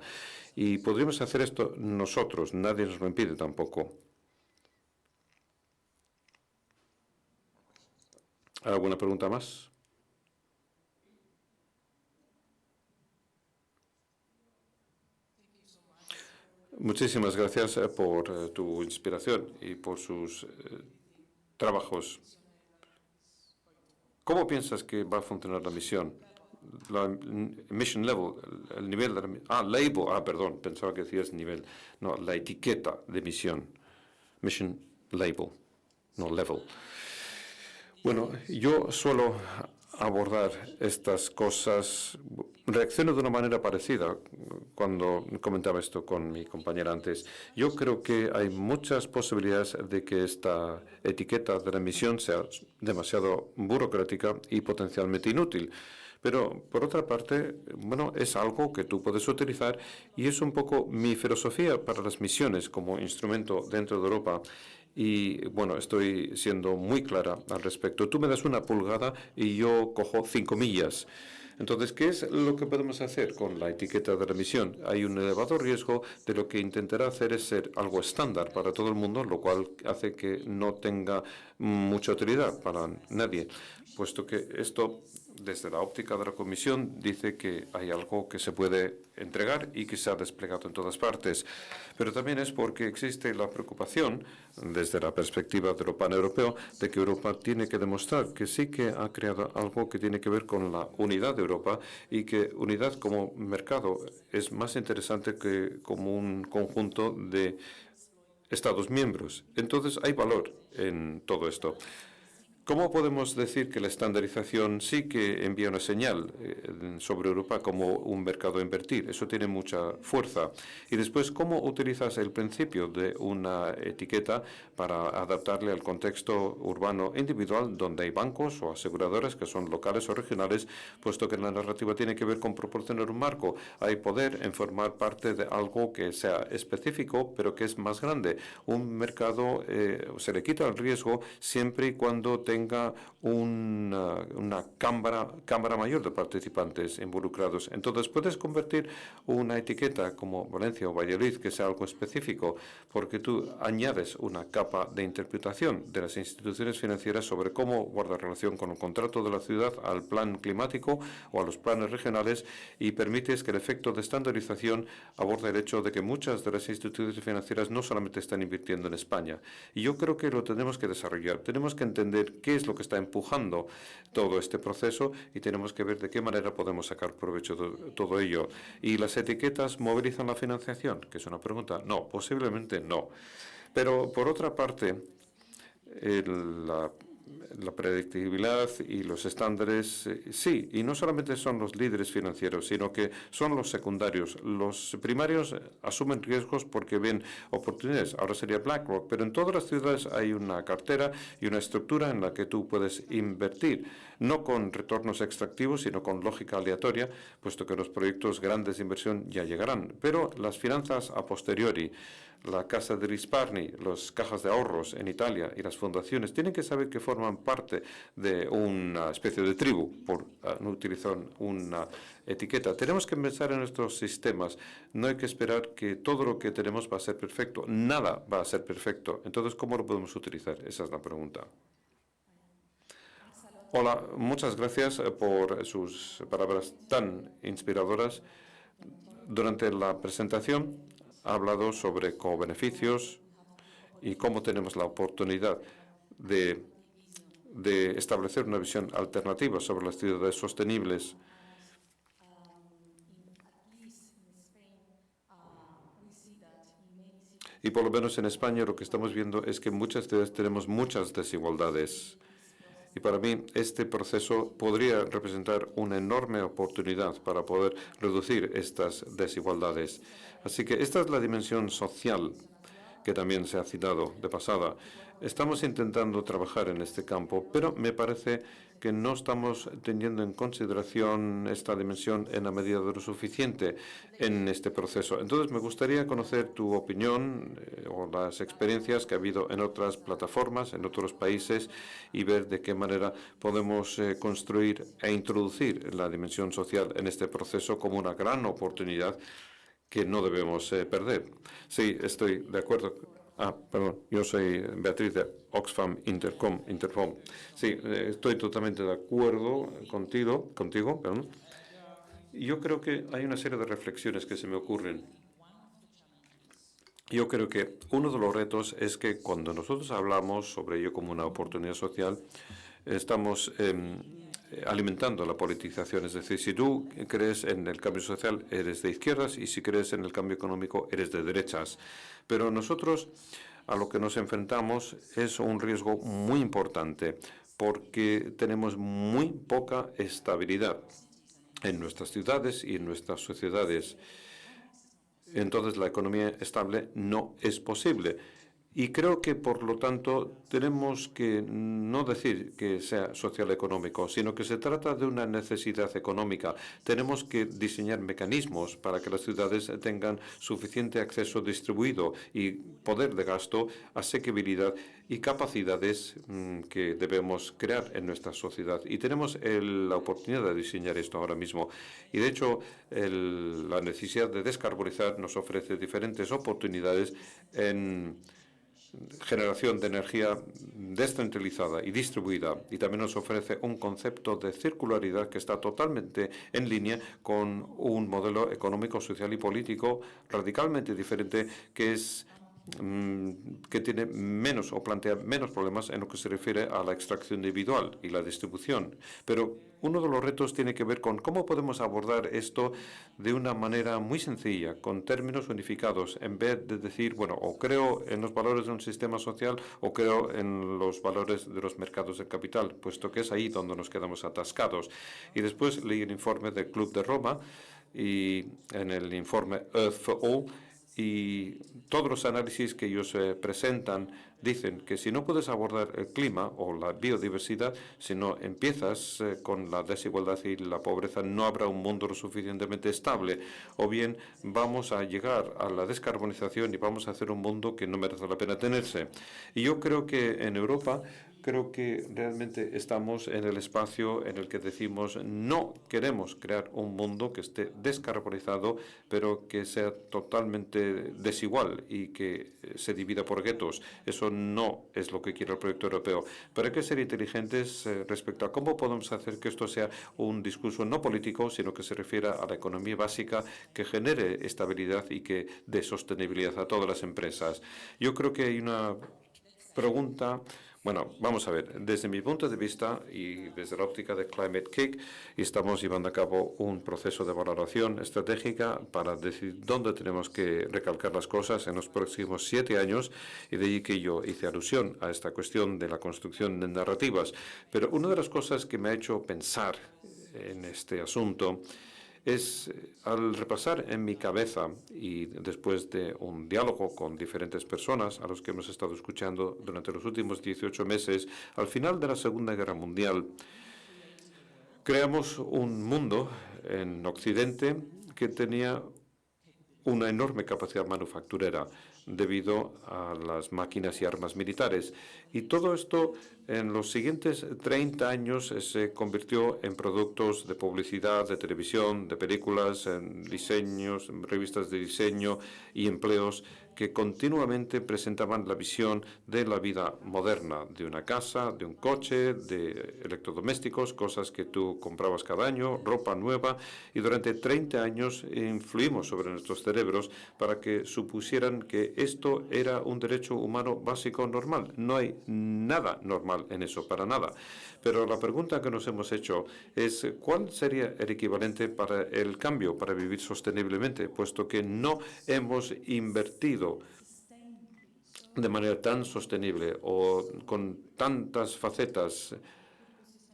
Y podríamos hacer esto nosotros, nadie nos lo impide tampoco. ¿Alguna pregunta más? Muchísimas gracias por tu inspiración y por sus trabajos. ¿Cómo piensas que va a funcionar la misión? La mission level, el nivel de label, perdón, pensaba que decías nivel. No, la etiqueta de misión. Mission label, no level. Bueno, yo suelo abordar estas cosas, reacciono de una manera parecida cuando comentaba esto con mi compañera antes. Yo creo que hay muchas posibilidades de que esta etiqueta de la misión sea demasiado burocrática y potencialmente inútil. Pero, por otra parte, bueno, es algo que tú puedes utilizar y es un poco mi filosofía para las misiones como instrumento dentro de Europa. Y, bueno, estoy siendo muy clara al respecto. Tú me das una pulgada y yo cojo 5 millas. Entonces, ¿qué es lo que podemos hacer con la etiqueta de la misión? Hay un elevado riesgo de lo que intentará hacer es ser algo estándar para todo el mundo, lo cual hace que no tenga mucha utilidad para nadie, puesto que esto, desde la óptica de la Comisión, dice que hay algo que se puede entregar y que se ha desplegado en todas partes. Pero también es porque existe la preocupación, desde la perspectiva de lo paneuropeo, de que Europa tiene que demostrar que sí que ha creado algo que tiene que ver con la unidad de Europa y que unidad como mercado es más interesante que como un conjunto de Estados miembros. Entonces hay valor en todo esto. ¿Cómo podemos decir que la estandarización sí que envía una señal sobre Europa como un mercado a invertir? Eso tiene mucha fuerza. Y después, ¿cómo utilizas el principio de una etiqueta para adaptarle al contexto urbano individual donde hay bancos o aseguradoras que son locales o regionales, puesto que la narrativa tiene que ver con proporcionar un marco? Hay poder en formar parte de algo que sea específico, pero que es más grande. Un mercado se le quita el riesgo siempre y cuando tenga una cámara mayor de participantes involucrados. Entonces, puedes convertir una etiqueta como Valencia o Valladolid, que sea algo específico, porque tú añades una capa de interpretación de las instituciones financieras sobre cómo guarda relación con el contrato de la ciudad, al plan climático o a los planes regionales, y permites que el efecto de estandarización aborde el hecho de que muchas de las instituciones financieras no solamente están invirtiendo en España. Y yo creo que lo tenemos que desarrollar. Tenemos que entender qué es lo que está empujando todo este proceso y tenemos que ver de qué manera podemos sacar provecho de todo ello. ¿Y las etiquetas movilizan la financiación? Que es una pregunta. No, posiblemente no. Pero, por otra parte, la predictibilidad y los estándares, sí, y no solamente son los líderes financieros, sino que son los secundarios. Los primarios asumen riesgos porque ven oportunidades. Ahora sería BlackRock, pero en todas las ciudades hay una cartera y una estructura en la que tú puedes invertir, no con retornos extractivos, sino con lógica aleatoria, puesto que los proyectos grandes de inversión ya llegarán. Pero las finanzas a posteriori, la Casa de Risparmi, las cajas de ahorros en Italia y las fundaciones tienen que saber que forman parte de una especie de tribu, por no utilizar una etiqueta. Tenemos que pensar en nuestros sistemas. No hay que esperar que todo lo que tenemos va a ser perfecto. Nada va a ser perfecto. Entonces, ¿cómo lo podemos utilizar? Esa es la pregunta. Hola, muchas gracias por sus palabras tan inspiradoras. Durante la presentación ha hablado sobre cobeneficios y cómo tenemos la oportunidad de establecer una visión alternativa sobre las ciudades sostenibles. Y por lo menos en España lo que estamos viendo es que en muchas ciudades tenemos muchas desigualdades. Y para mí este proceso podría representar una enorme oportunidad para poder reducir estas desigualdades. Así que esta es la dimensión social que también se ha citado de pasada. Estamos intentando trabajar en este campo, pero me parece que no estamos teniendo en consideración esta dimensión en la medida de lo suficiente en este proceso. Entonces, me gustaría conocer tu opinión o las experiencias que ha habido en otras plataformas, en otros países, y ver de qué manera podemos construir e introducir la dimensión social en este proceso como una gran oportunidad que no debemos perder. Sí, estoy de acuerdo. Perdón, yo soy Beatriz de Oxfam Interfom. Sí, estoy totalmente de acuerdo contigo, perdón. Yo creo que hay una serie de reflexiones que se me ocurren. Yo creo que uno de los retos es que cuando nosotros hablamos sobre ello como una oportunidad social, estamos alimentando la politización. Es decir, si tú crees en el cambio social, eres de izquierdas, y si crees en el cambio económico, eres de derechas. Pero nosotros a lo que nos enfrentamos es un riesgo muy importante, porque tenemos muy poca estabilidad en nuestras ciudades y en nuestras sociedades. Entonces, la economía estable no es posible. Y creo que, por lo tanto, tenemos que no decir que sea social económico, sino que se trata de una necesidad económica. Tenemos que diseñar mecanismos para que las ciudades tengan suficiente acceso distribuido y poder de gasto, asequibilidad y capacidades que debemos crear en nuestra sociedad. Y tenemos la oportunidad de diseñar esto ahora mismo. Y, de hecho, la necesidad de descarbonizar nos ofrece diferentes oportunidades en generación de energía descentralizada y distribuida, y también nos ofrece un concepto de circularidad que está totalmente en línea con un modelo económico, social y político radicalmente diferente, que es que tiene menos o plantea menos problemas en lo que se refiere a la extracción individual y la distribución. Pero uno de los retos tiene que ver con cómo podemos abordar esto de una manera muy sencilla, con términos unificados, en vez de decir, bueno, o creo en los valores de un sistema social o creo en los valores de los mercados del capital, puesto que es ahí donde nos quedamos atascados. Y después leí el informe del Club de Roma y en el informe Earth for All, y todos los análisis que ellos presentan dicen que si no puedes abordar el clima o la biodiversidad, si no empiezas con la desigualdad y la pobreza, no habrá un mundo lo suficientemente estable. O bien vamos a llegar a la descarbonización y vamos a hacer un mundo que no merece la pena tenerse. Y yo creo que en Europa realmente estamos en el espacio en el que decimos no queremos crear un mundo que esté descarbonizado, pero que sea totalmente desigual y que se divida por guetos. Eso no es lo que quiere el proyecto europeo. Pero hay que ser inteligentes respecto a cómo podemos hacer que esto sea un discurso no político, sino que se refiera a la economía básica, que genere estabilidad y que dé sostenibilidad a todas las empresas. Yo creo que hay una pregunta. Bueno, vamos a ver, desde mi punto de vista y desde la óptica de Climate Kick, estamos llevando a cabo un proceso de valoración estratégica para decir dónde tenemos que recalcar las cosas en los próximos 7 años, y de allí que yo hice alusión a esta cuestión de la construcción de narrativas. Pero una de las cosas que me ha hecho pensar en este asunto es, al repasar en mi cabeza y después de un diálogo con diferentes personas a los que hemos estado escuchando durante los últimos 18 meses, al final de la Segunda Guerra Mundial, creamos un mundo en Occidente que tenía una enorme capacidad manufacturera debido a las máquinas y armas militares. Y todo esto en los siguientes 30 años se convirtió en productos de publicidad, de televisión, de películas, en diseños, en revistas de diseño y empleos que continuamente presentaban la visión de la vida moderna, de una casa, de un coche, de electrodomésticos, cosas que tú comprabas cada año, ropa nueva, y durante 30 años influimos sobre nuestros cerebros para que supusieran que esto era un derecho humano básico normal. No hay nada normal en eso, para nada. Pero la pregunta que nos hemos hecho es ¿cuál sería el equivalente para el cambio, para vivir sosteniblemente, puesto que no hemos invertido de manera tan sostenible o con tantas facetas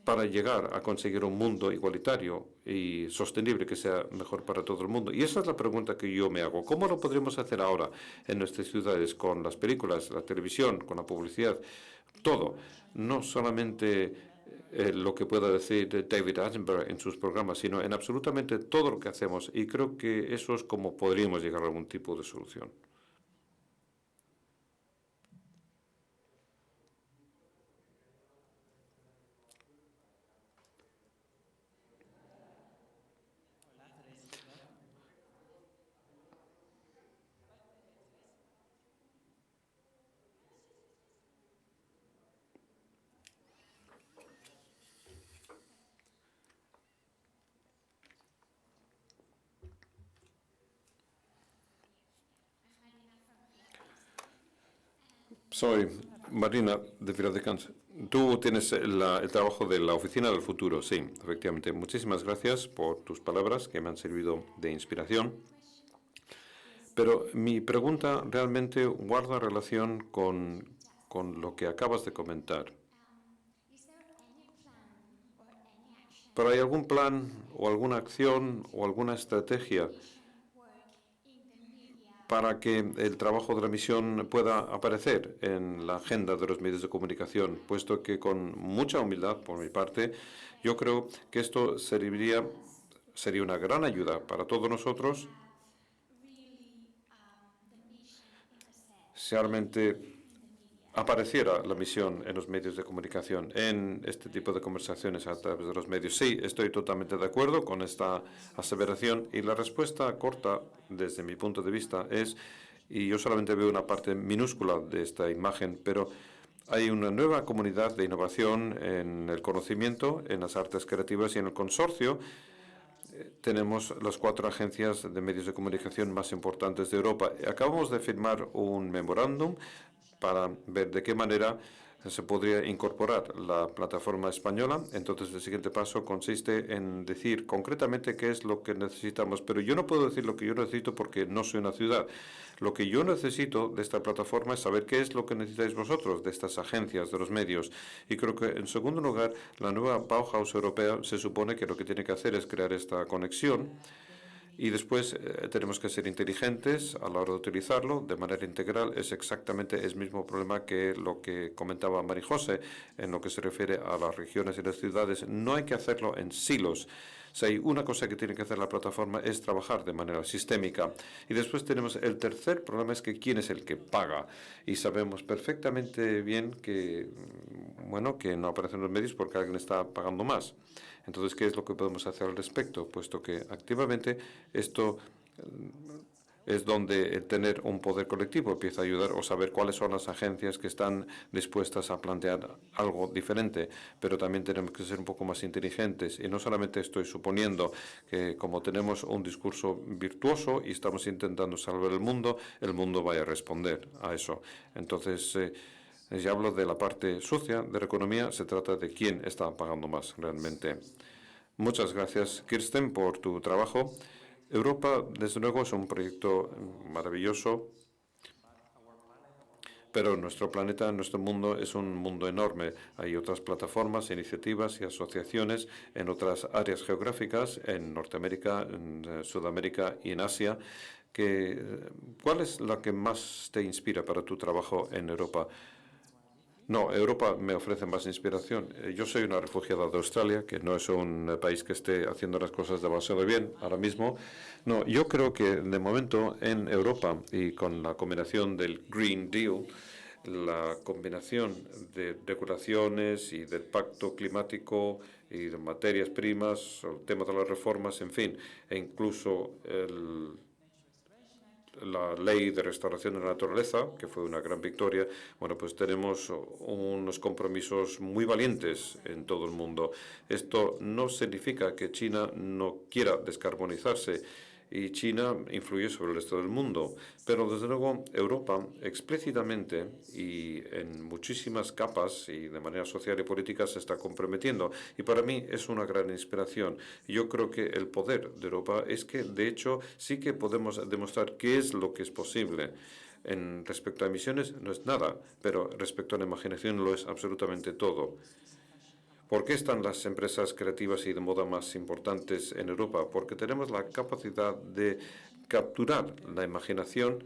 para llegar a conseguir un mundo igualitario y sostenible que sea mejor para todo el mundo? Y esa es la pregunta que yo me hago. ¿Cómo lo podríamos hacer ahora en nuestras ciudades con las películas, la televisión, con la publicidad? Todo, no solamente lo que pueda decir David Attenborough en sus programas, sino en absolutamente todo lo que hacemos. Y creo que eso es como podríamos llegar a algún tipo de solución. Soy Marina de Viladecans. Tú tienes el trabajo de la Oficina del Futuro, sí, efectivamente. Muchísimas gracias por tus palabras que me han servido de inspiración. Pero mi pregunta realmente guarda relación con lo que acabas de comentar. ¿Pero hay algún plan o alguna acción o alguna estrategia para que el trabajo de la misión pueda aparecer en la agenda de los medios de comunicación? Puesto que, con mucha humildad por mi parte, yo creo que esto sería una gran ayuda para todos nosotros si realmente apareciera la misión en los medios de comunicación, en este tipo de conversaciones a través de los medios. Sí, estoy totalmente de acuerdo con esta aseveración, y la respuesta corta, desde mi punto de vista, es, y yo solamente veo una parte minúscula de esta imagen, pero hay una nueva comunidad de innovación en el conocimiento, en las artes creativas y en el consorcio tenemos las 4 agencias de medios de comunicación más importantes de Europa. Acabamos de firmar un memorándum para ver de qué manera se podría incorporar la plataforma española. Entonces, el siguiente paso consiste en decir concretamente qué es lo que necesitamos. Pero yo no puedo decir lo que yo necesito porque no soy una ciudad. Lo que yo necesito de esta plataforma es saber qué es lo que necesitáis vosotros de estas agencias, de los medios. Y creo que, en segundo lugar, la nueva Bauhaus europea se supone que lo que tiene que hacer es crear esta conexión. Y después tenemos que ser inteligentes a la hora de utilizarlo de manera integral. Es exactamente el mismo problema que lo que comentaba Marijose en lo que se refiere a las regiones y las ciudades. No hay que hacerlo en silos. Si hay una cosa que tiene que hacer la plataforma es trabajar de manera sistémica. Y después tenemos el tercer problema, es que quién es el que paga. Y sabemos perfectamente bien que, bueno, que no aparecen los medios porque alguien está pagando más. Entonces, ¿qué es lo que podemos hacer al respecto? Puesto que activamente esto es donde el tener un poder colectivo empieza a ayudar o saber cuáles son las agencias que están dispuestas a plantear algo diferente. Pero también tenemos que ser un poco más inteligentes. Y no solamente estoy suponiendo que como tenemos un discurso virtuoso y estamos intentando salvar el mundo vaya a responder a eso. Entonces, si hablo de la parte sucia de la economía, se trata de quién está pagando más realmente. Muchas gracias, Kirsten, por tu trabajo. Europa, desde luego, es un proyecto maravilloso, pero nuestro planeta, nuestro mundo, es un mundo enorme. Hay otras plataformas, iniciativas y asociaciones en otras áreas geográficas, en Norteamérica, en Sudamérica y en Asia. ¿Cuál es la que más te inspira para tu trabajo en Europa? No, Europa me ofrece más inspiración. Yo soy una refugiada de Australia, que no es un país que esté haciendo las cosas demasiado bien ahora mismo. No, yo creo que de momento en Europa y con la combinación del Green Deal, la combinación de regulaciones y del pacto climático y de materias primas, el tema de las reformas, en fin, e incluso la ley de restauración de la naturaleza, que fue una gran victoria, bueno, pues tenemos unos compromisos muy valientes en todo el mundo. Esto no significa que China no quiera descarbonizarse, y China influye sobre el resto del mundo. Pero, desde luego, Europa explícitamente y en muchísimas capas y de manera social y política se está comprometiendo. Y para mí es una gran inspiración. Yo creo que el poder de Europa es que, de hecho, sí que podemos demostrar qué es lo que es posible. Respecto a emisiones no es nada, pero respecto a la imaginación lo es absolutamente todo. ¿Por qué están las empresas creativas y de moda más importantes en Europa? Porque tenemos la capacidad de capturar la imaginación,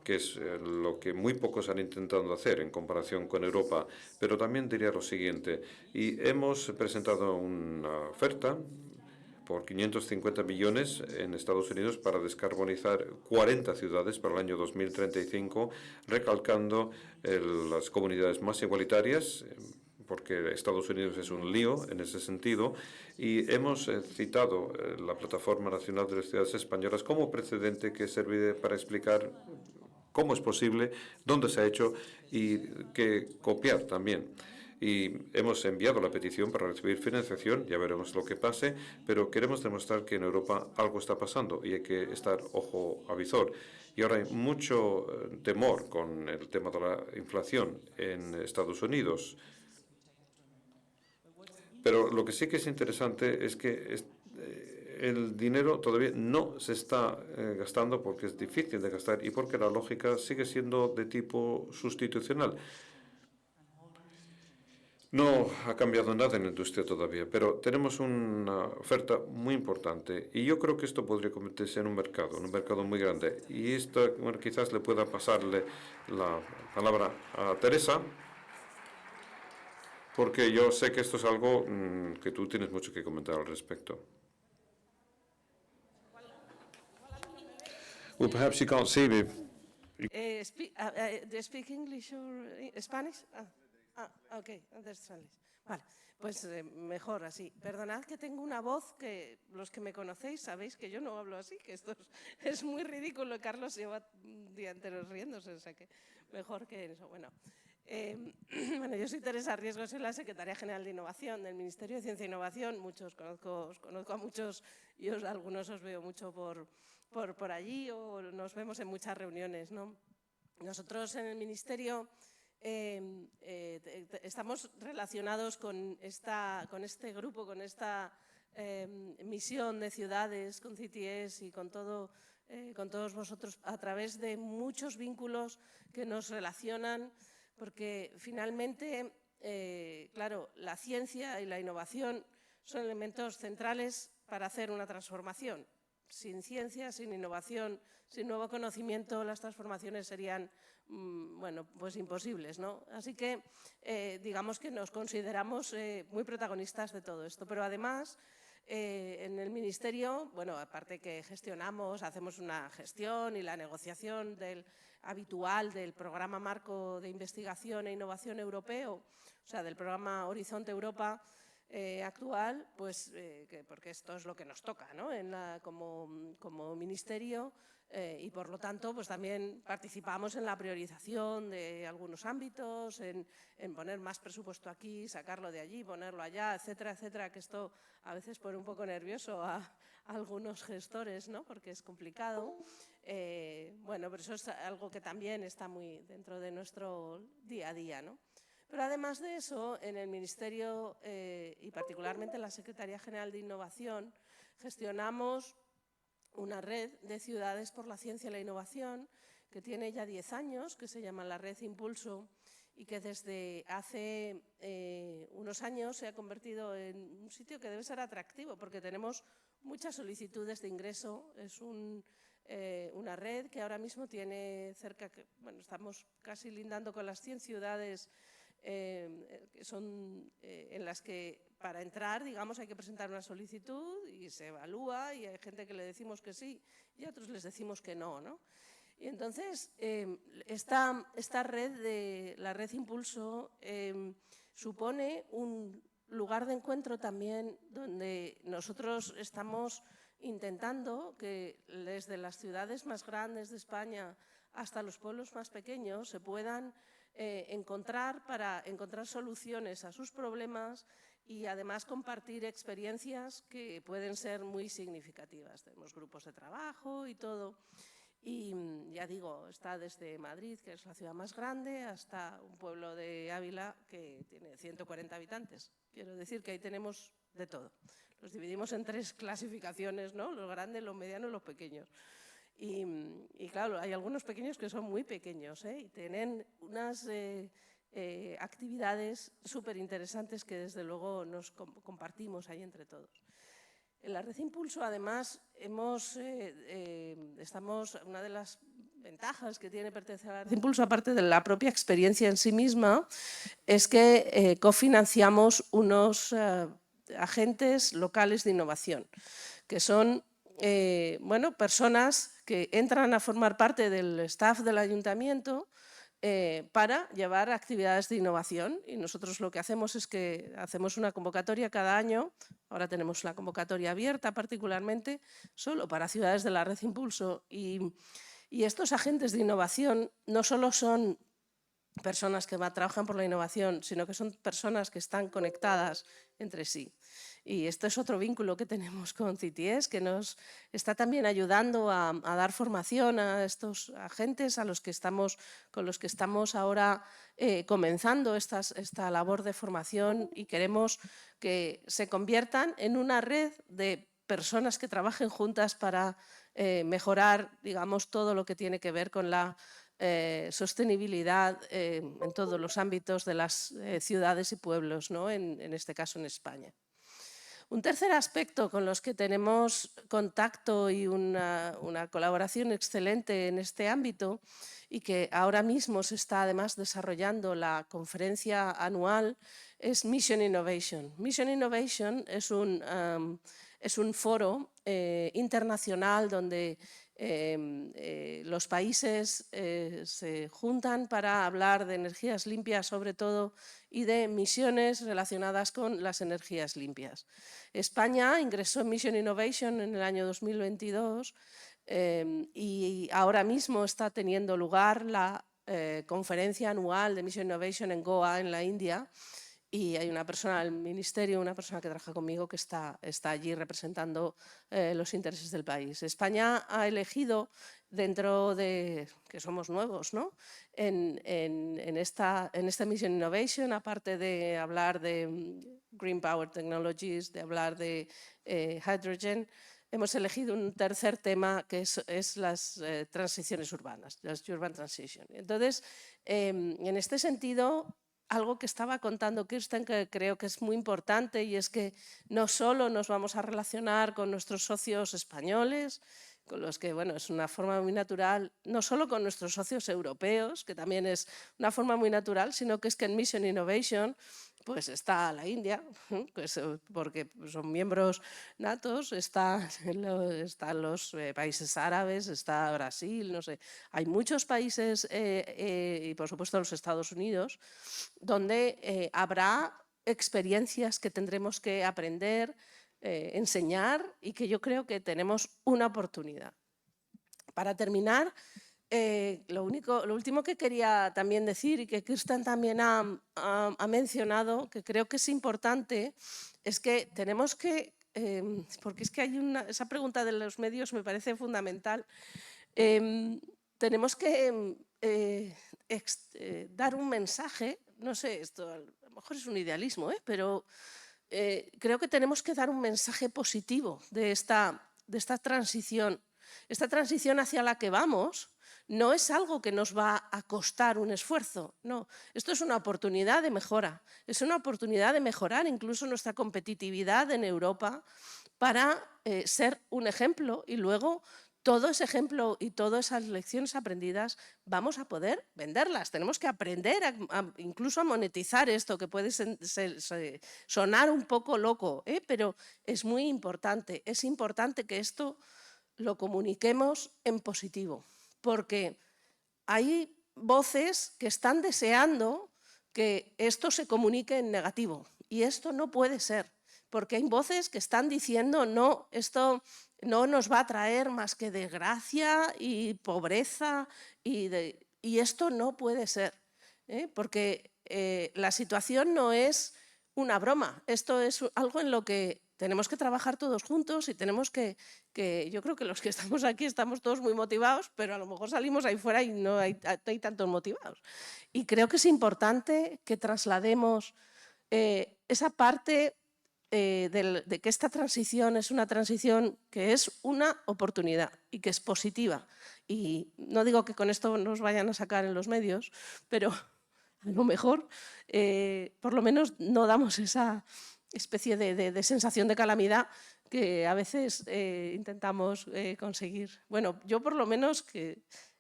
que es lo que muy pocos han intentado hacer en comparación con Europa. Pero también diría lo siguiente, y hemos presentado una oferta por 550 millones en Estados Unidos para descarbonizar 40 ciudades para el año 2035, recalcando las comunidades más igualitarias, porque Estados Unidos es un lío en ese sentido, y hemos citado la Plataforma Nacional de las Ciudades Españolas como precedente que sirve para explicar cómo es posible, dónde se ha hecho y que copiar también. Y hemos enviado la petición para recibir financiación, ya veremos lo que pase, pero queremos demostrar que en Europa algo está pasando y hay que estar ojo a visor. Y ahora hay mucho temor con el tema de la inflación en Estados Unidos. Pero lo que sí que es interesante es que el dinero todavía no se está gastando porque es difícil de gastar y porque la lógica sigue siendo de tipo sustitucional. No ha cambiado nada en la industria todavía, pero tenemos una oferta muy importante y yo creo que esto podría convertirse en un mercado muy grande. Y esto, bueno, quizás le pueda pasarle la palabra a Teresa, porque yo sé que esto es algo que tú tienes mucho que comentar al respecto. Well, perhaps you can't see me. Do you speak English or Spanish? Okay, understand. Vale, pues mejor así. Perdonad que tengo una voz que los que me conocéis sabéis que yo no hablo así, que esto es muy ridículo. Carlos lleva un día entero riéndose, o sea que mejor que eso. Bueno, Bueno, yo soy Teresa Riesgo, soy la Secretaria General de Innovación del Ministerio de Ciencia e Innovación. Os conozco a muchos y algunos os veo mucho por allí o nos vemos en muchas reuniones, ¿no? Nosotros en el Ministerio estamos relacionados con este grupo, con esta misión de ciudades, con CTS y con todos vosotros a través de muchos vínculos que nos relacionan, porque finalmente, claro, la ciencia y la innovación son elementos centrales para hacer una transformación. Sin ciencia, sin innovación, sin nuevo conocimiento, las transformaciones serían, bueno, pues imposibles, ¿no? Así que, digamos que nos consideramos muy protagonistas de todo esto. Pero además, en el Ministerio, bueno, aparte que gestionamos, hacemos una gestión y la negociación habitual del Programa Marco de Investigación e Innovación Europeo, o sea, del Programa Horizonte Europa actual, pues porque esto es lo que nos toca, ¿no? Como Ministerio y por lo tanto pues también participamos en la priorización de algunos ámbitos, en poner más presupuesto aquí, sacarlo de allí, ponerlo allá, etcétera, etcétera, que esto a veces pone un poco nervioso a algunos gestores, ¿no? Porque es complicado. Bueno, pero eso es algo que también está muy dentro de nuestro día a día, ¿no? Pero además de eso, en el Ministerio y particularmente en la Secretaría General de Innovación, gestionamos una red de ciudades por la ciencia y la innovación que tiene ya 10 años, que se llama la Red Impulso y que desde hace unos años se ha convertido en un sitio que debe ser atractivo porque tenemos muchas solicitudes de ingreso. Es una red que ahora mismo tiene bueno, estamos casi lindando con las 100 ciudades que son en las que para entrar, digamos, hay que presentar una solicitud y se evalúa y hay gente que le decimos que sí y a otros les decimos que no, ¿no? Y entonces, esta red, la Red Impulso, supone un lugar de encuentro también donde nosotros estamos intentando que desde las ciudades más grandes de España hasta los pueblos más pequeños se puedan encontrar para encontrar soluciones a sus problemas y además compartir experiencias que pueden ser muy significativas. Tenemos grupos de trabajo y todo. Y ya digo, está desde Madrid, que es la ciudad más grande, hasta un pueblo de Ávila que tiene 140 habitantes. Quiero decir que ahí tenemos de todo. Los dividimos en 3 clasificaciones, ¿no? Los grandes, los medianos y los pequeños. Y claro, hay algunos pequeños que son muy pequeños y tienen unas actividades súper interesantes que desde luego nos compartimos ahí entre todos. En la Red Impulso, además, una de las ventajas que tiene pertenecer a la Red Impulso, aparte de la propia experiencia en sí misma, es que cofinanciamos unos agentes locales de innovación, que son bueno, personas que entran a formar parte del staff del ayuntamiento para llevar actividades de innovación. Y nosotros lo que hacemos es que hacemos una convocatoria cada año. Ahora tenemos la convocatoria abierta particularmente solo para ciudades de la Red Impulso. Y estos agentes de innovación no solo son personas que trabajan por la innovación, sino que son personas que están conectadas entre sí. Y este es otro vínculo que tenemos con CTS, que nos está también ayudando a dar formación a estos agentes con los que estamos ahora comenzando esta labor de formación y queremos que se conviertan en una red de personas que trabajen juntas para mejorar, digamos, todo lo que tiene que ver con la sostenibilidad en todos los ámbitos de las ciudades y pueblos, ¿no? En este caso en España. Un tercer aspecto con los que tenemos contacto y una colaboración excelente en este ámbito y que ahora mismo se está además desarrollando la conferencia anual es Mission Innovation. Mission Innovation es un foro internacional donde los países se juntan para hablar de energías limpias sobre todo y de misiones relacionadas con las energías limpias. España ingresó en Mission Innovation en el año 2022 y ahora mismo está teniendo lugar la conferencia anual de Mission Innovation en Goa, en la India, y hay una persona del ministerio, una persona que trabaja conmigo que está allí representando los intereses del país. España ha elegido, dentro de que somos nuevos, ¿no?, en esta Mission Innovation, aparte de hablar de Green Power Technologies, de hablar de hydrogen, hemos elegido un tercer tema que es las transiciones urbanas, las Urban Transition. Entonces, en este sentido, algo que estaba contando Kirsten, que creo que es muy importante, y es que no solo nos vamos a relacionar con nuestros socios españoles, con los que, bueno, es una forma muy natural, no solo con nuestros socios europeos, que también es una forma muy natural, sino que es que en Mission Innovation pues está la India, pues, porque son miembros natos, están los países árabes, está Brasil, no sé, hay muchos países y por supuesto los Estados Unidos, donde habrá experiencias que tendremos que aprender, enseñar, y que yo creo que tenemos una oportunidad. Para terminar, lo último que quería también decir, y que Kirsten también ha mencionado, que creo que es importante, es que tenemos que, porque es que hay esa pregunta de los medios me parece fundamental, tenemos que dar un mensaje, no sé, esto a lo mejor es un idealismo, pero creo que tenemos que dar un mensaje positivo de esta transición. Esta transición hacia la que vamos no es algo que nos va a costar un esfuerzo, no. Esto es una oportunidad de mejora, es una oportunidad de mejorar incluso nuestra competitividad en Europa para ser un ejemplo, y luego todo ese ejemplo y todas esas lecciones aprendidas vamos a poder venderlas. Tenemos que aprender incluso a monetizar esto, que puede sonar un poco loco, pero es muy importante. Es importante que esto lo comuniquemos en positivo, porque hay voces que están deseando que esto se comunique en negativo, y esto no puede ser, porque hay voces que están diciendo no, esto no nos va a traer más que desgracia y pobreza, y esto no puede ser, porque la situación no es una broma, esto es algo en lo que tenemos que trabajar todos juntos, y tenemos que yo creo que los que estamos aquí estamos todos muy motivados, pero a lo mejor salimos ahí fuera y no hay tantos motivados. Y creo que es importante que traslademos esa parte de que esta transición es una transición que es una oportunidad y que es positiva. Y no digo que con esto nos vayan a sacar en los medios, pero a lo mejor por lo menos no damos esa especie de sensación de calamidad que a veces intentamos conseguir. Bueno, yo por lo menos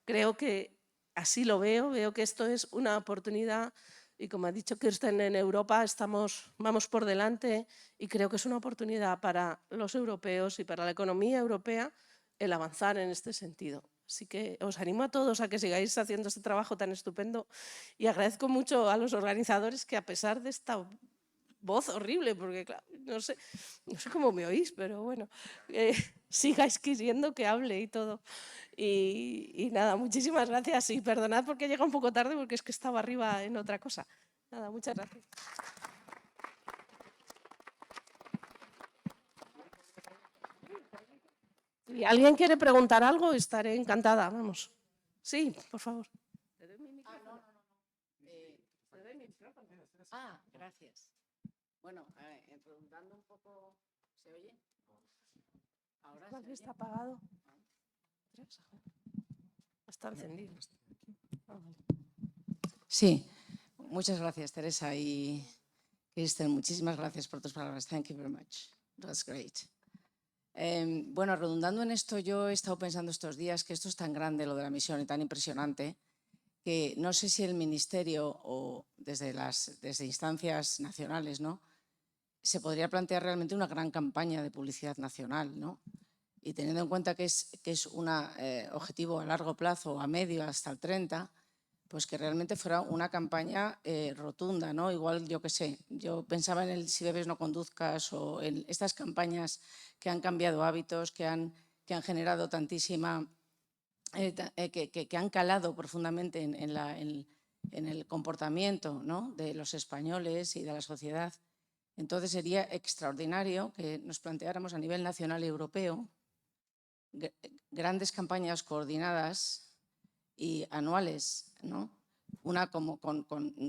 creo que así lo veo que esto es una oportunidad, y como ha dicho Kirsten, en Europa vamos por delante, y creo que es una oportunidad para los europeos y para la economía europea el avanzar en este sentido. Así que os animo a todos a que sigáis haciendo este trabajo tan estupendo, y agradezco mucho a los organizadores que, a pesar de esta voz horrible, porque claro, no sé cómo me oís, pero bueno, sigáis queriendo que hable y todo. Y nada, muchísimas gracias, y perdonad porque he llegado un poco tarde, porque es que estaba arriba en otra cosa. Nada, muchas gracias. Si alguien quiere preguntar algo, estaré encantada, vamos. Sí, por favor. ¿Te doy mi micrófono? ¿Te doy mi micrófono? Gracias. Bueno, preguntando un poco, ¿se oye? ¿Ahora se oye? ¿Está apagado? Está encendido. Sí, muchas gracias, Teresa y Kirsten. Muchísimas gracias por tus palabras. Thank you very much. That's great. Bueno, redundando en esto, yo he estado pensando estos días que esto es tan grande, lo de la misión, y tan impresionante, que no sé si el Ministerio o desde instancias nacionales, ¿no?, se podría plantear realmente una gran campaña de publicidad nacional, ¿no? Y teniendo en cuenta que es un objetivo a largo plazo, a medio, hasta el 30, pues que realmente fuera una campaña rotunda, ¿no? Igual, yo qué sé, yo pensaba en el Si bebes no conduzcas, o en estas campañas que han cambiado hábitos, que han generado tantísima que han calado profundamente en el comportamiento, ¿no?, de los españoles y de la sociedad. Entonces sería extraordinario que nos planteáramos a nivel nacional y europeo grandes campañas coordinadas y anuales, ¿no? Una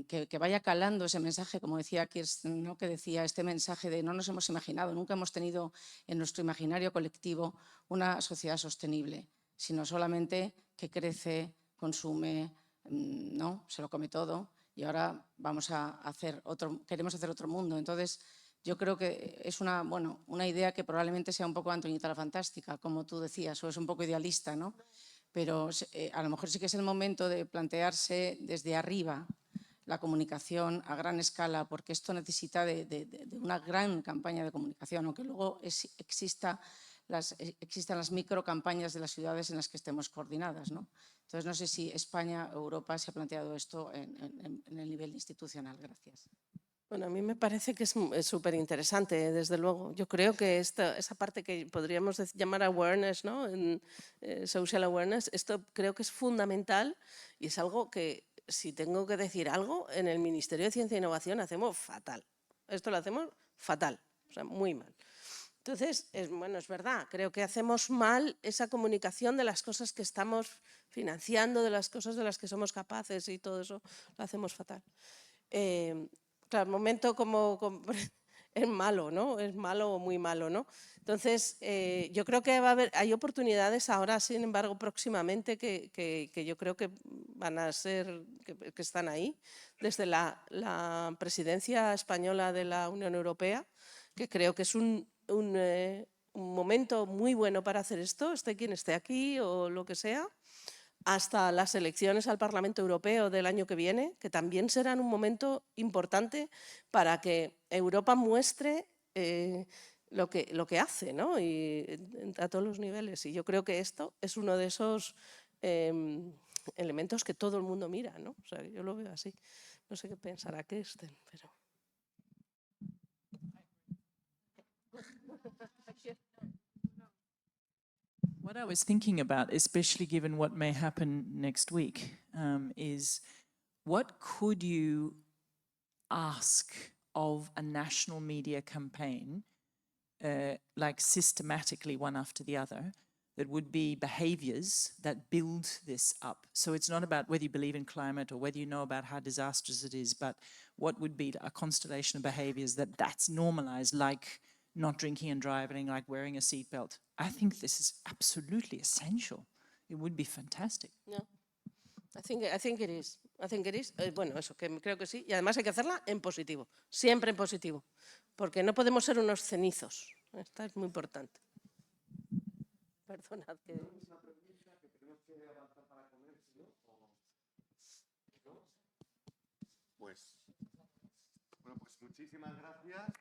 que vaya calando ese mensaje, como decía Kirsten, ¿no?, que decía este mensaje de no nos hemos imaginado, nunca hemos tenido en nuestro imaginario colectivo una sociedad sostenible, sino solamente que crece, consume, ¿no?, se lo come todo, y ahora queremos hacer otro mundo. Entonces, yo creo que es una idea que probablemente sea un poco Antoñita la Fantástica, como tú decías, o es un poco idealista, ¿no? Pero a lo mejor sí que es el momento de plantearse desde arriba la comunicación a gran escala, porque esto necesita de una gran campaña de comunicación, aunque luego existan las microcampañas de las ciudades en las que estemos coordinadas, ¿no? Entonces, no sé si España o Europa se ha planteado esto en el nivel institucional. Gracias. Bueno, a mí me parece que es súper interesante, desde luego. Yo creo que esa parte que podríamos llamar awareness, ¿no?, social awareness, esto creo que es fundamental y es algo que, si tengo que decir algo, en el Ministerio de Ciencia e Innovación hacemos fatal. Esto lo hacemos fatal, o sea, muy mal. Entonces, es verdad, creo que hacemos mal esa comunicación de las cosas que estamos financiando, de las cosas de las que somos capaces, y todo eso lo hacemos fatal. Claro, el momento es malo, ¿no? Es malo o muy malo, ¿no? Entonces, yo creo que hay oportunidades ahora, sin embargo, próximamente, que yo creo que van a ser, que están ahí, desde la presidencia española de la Unión Europea, que creo que es un momento muy bueno para hacer esto, esté quien esté aquí o lo que sea, hasta las elecciones al Parlamento Europeo del año que viene, que también serán un momento importante para que Europa muestre lo que hace, ¿no?, y a todos los niveles. Y yo creo que esto es uno de esos elementos que todo el mundo mira, ¿no? O sea, yo lo veo así. No sé qué pensará Kirsten, pero... What I was thinking about, especially given what may happen next week, is what could you ask of a national media campaign, like systematically one after the other, that would be behaviors that build this up? So it's not about whether you believe in climate or whether you know about how disastrous it is, but what would be a constellation of behaviors that's normalized, like not drinking and driving, like wearing a seatbelt. I think this is absolutely essential. It would be fantastic. No. I think it is. I think it is. Bueno, eso, que creo que sí. Y además hay que hacerla en positivo, siempre en positivo, porque no podemos ser unos cenizos. Esto es muy importante. Perdonad que... Pues, bueno, pues muchísimas gracias.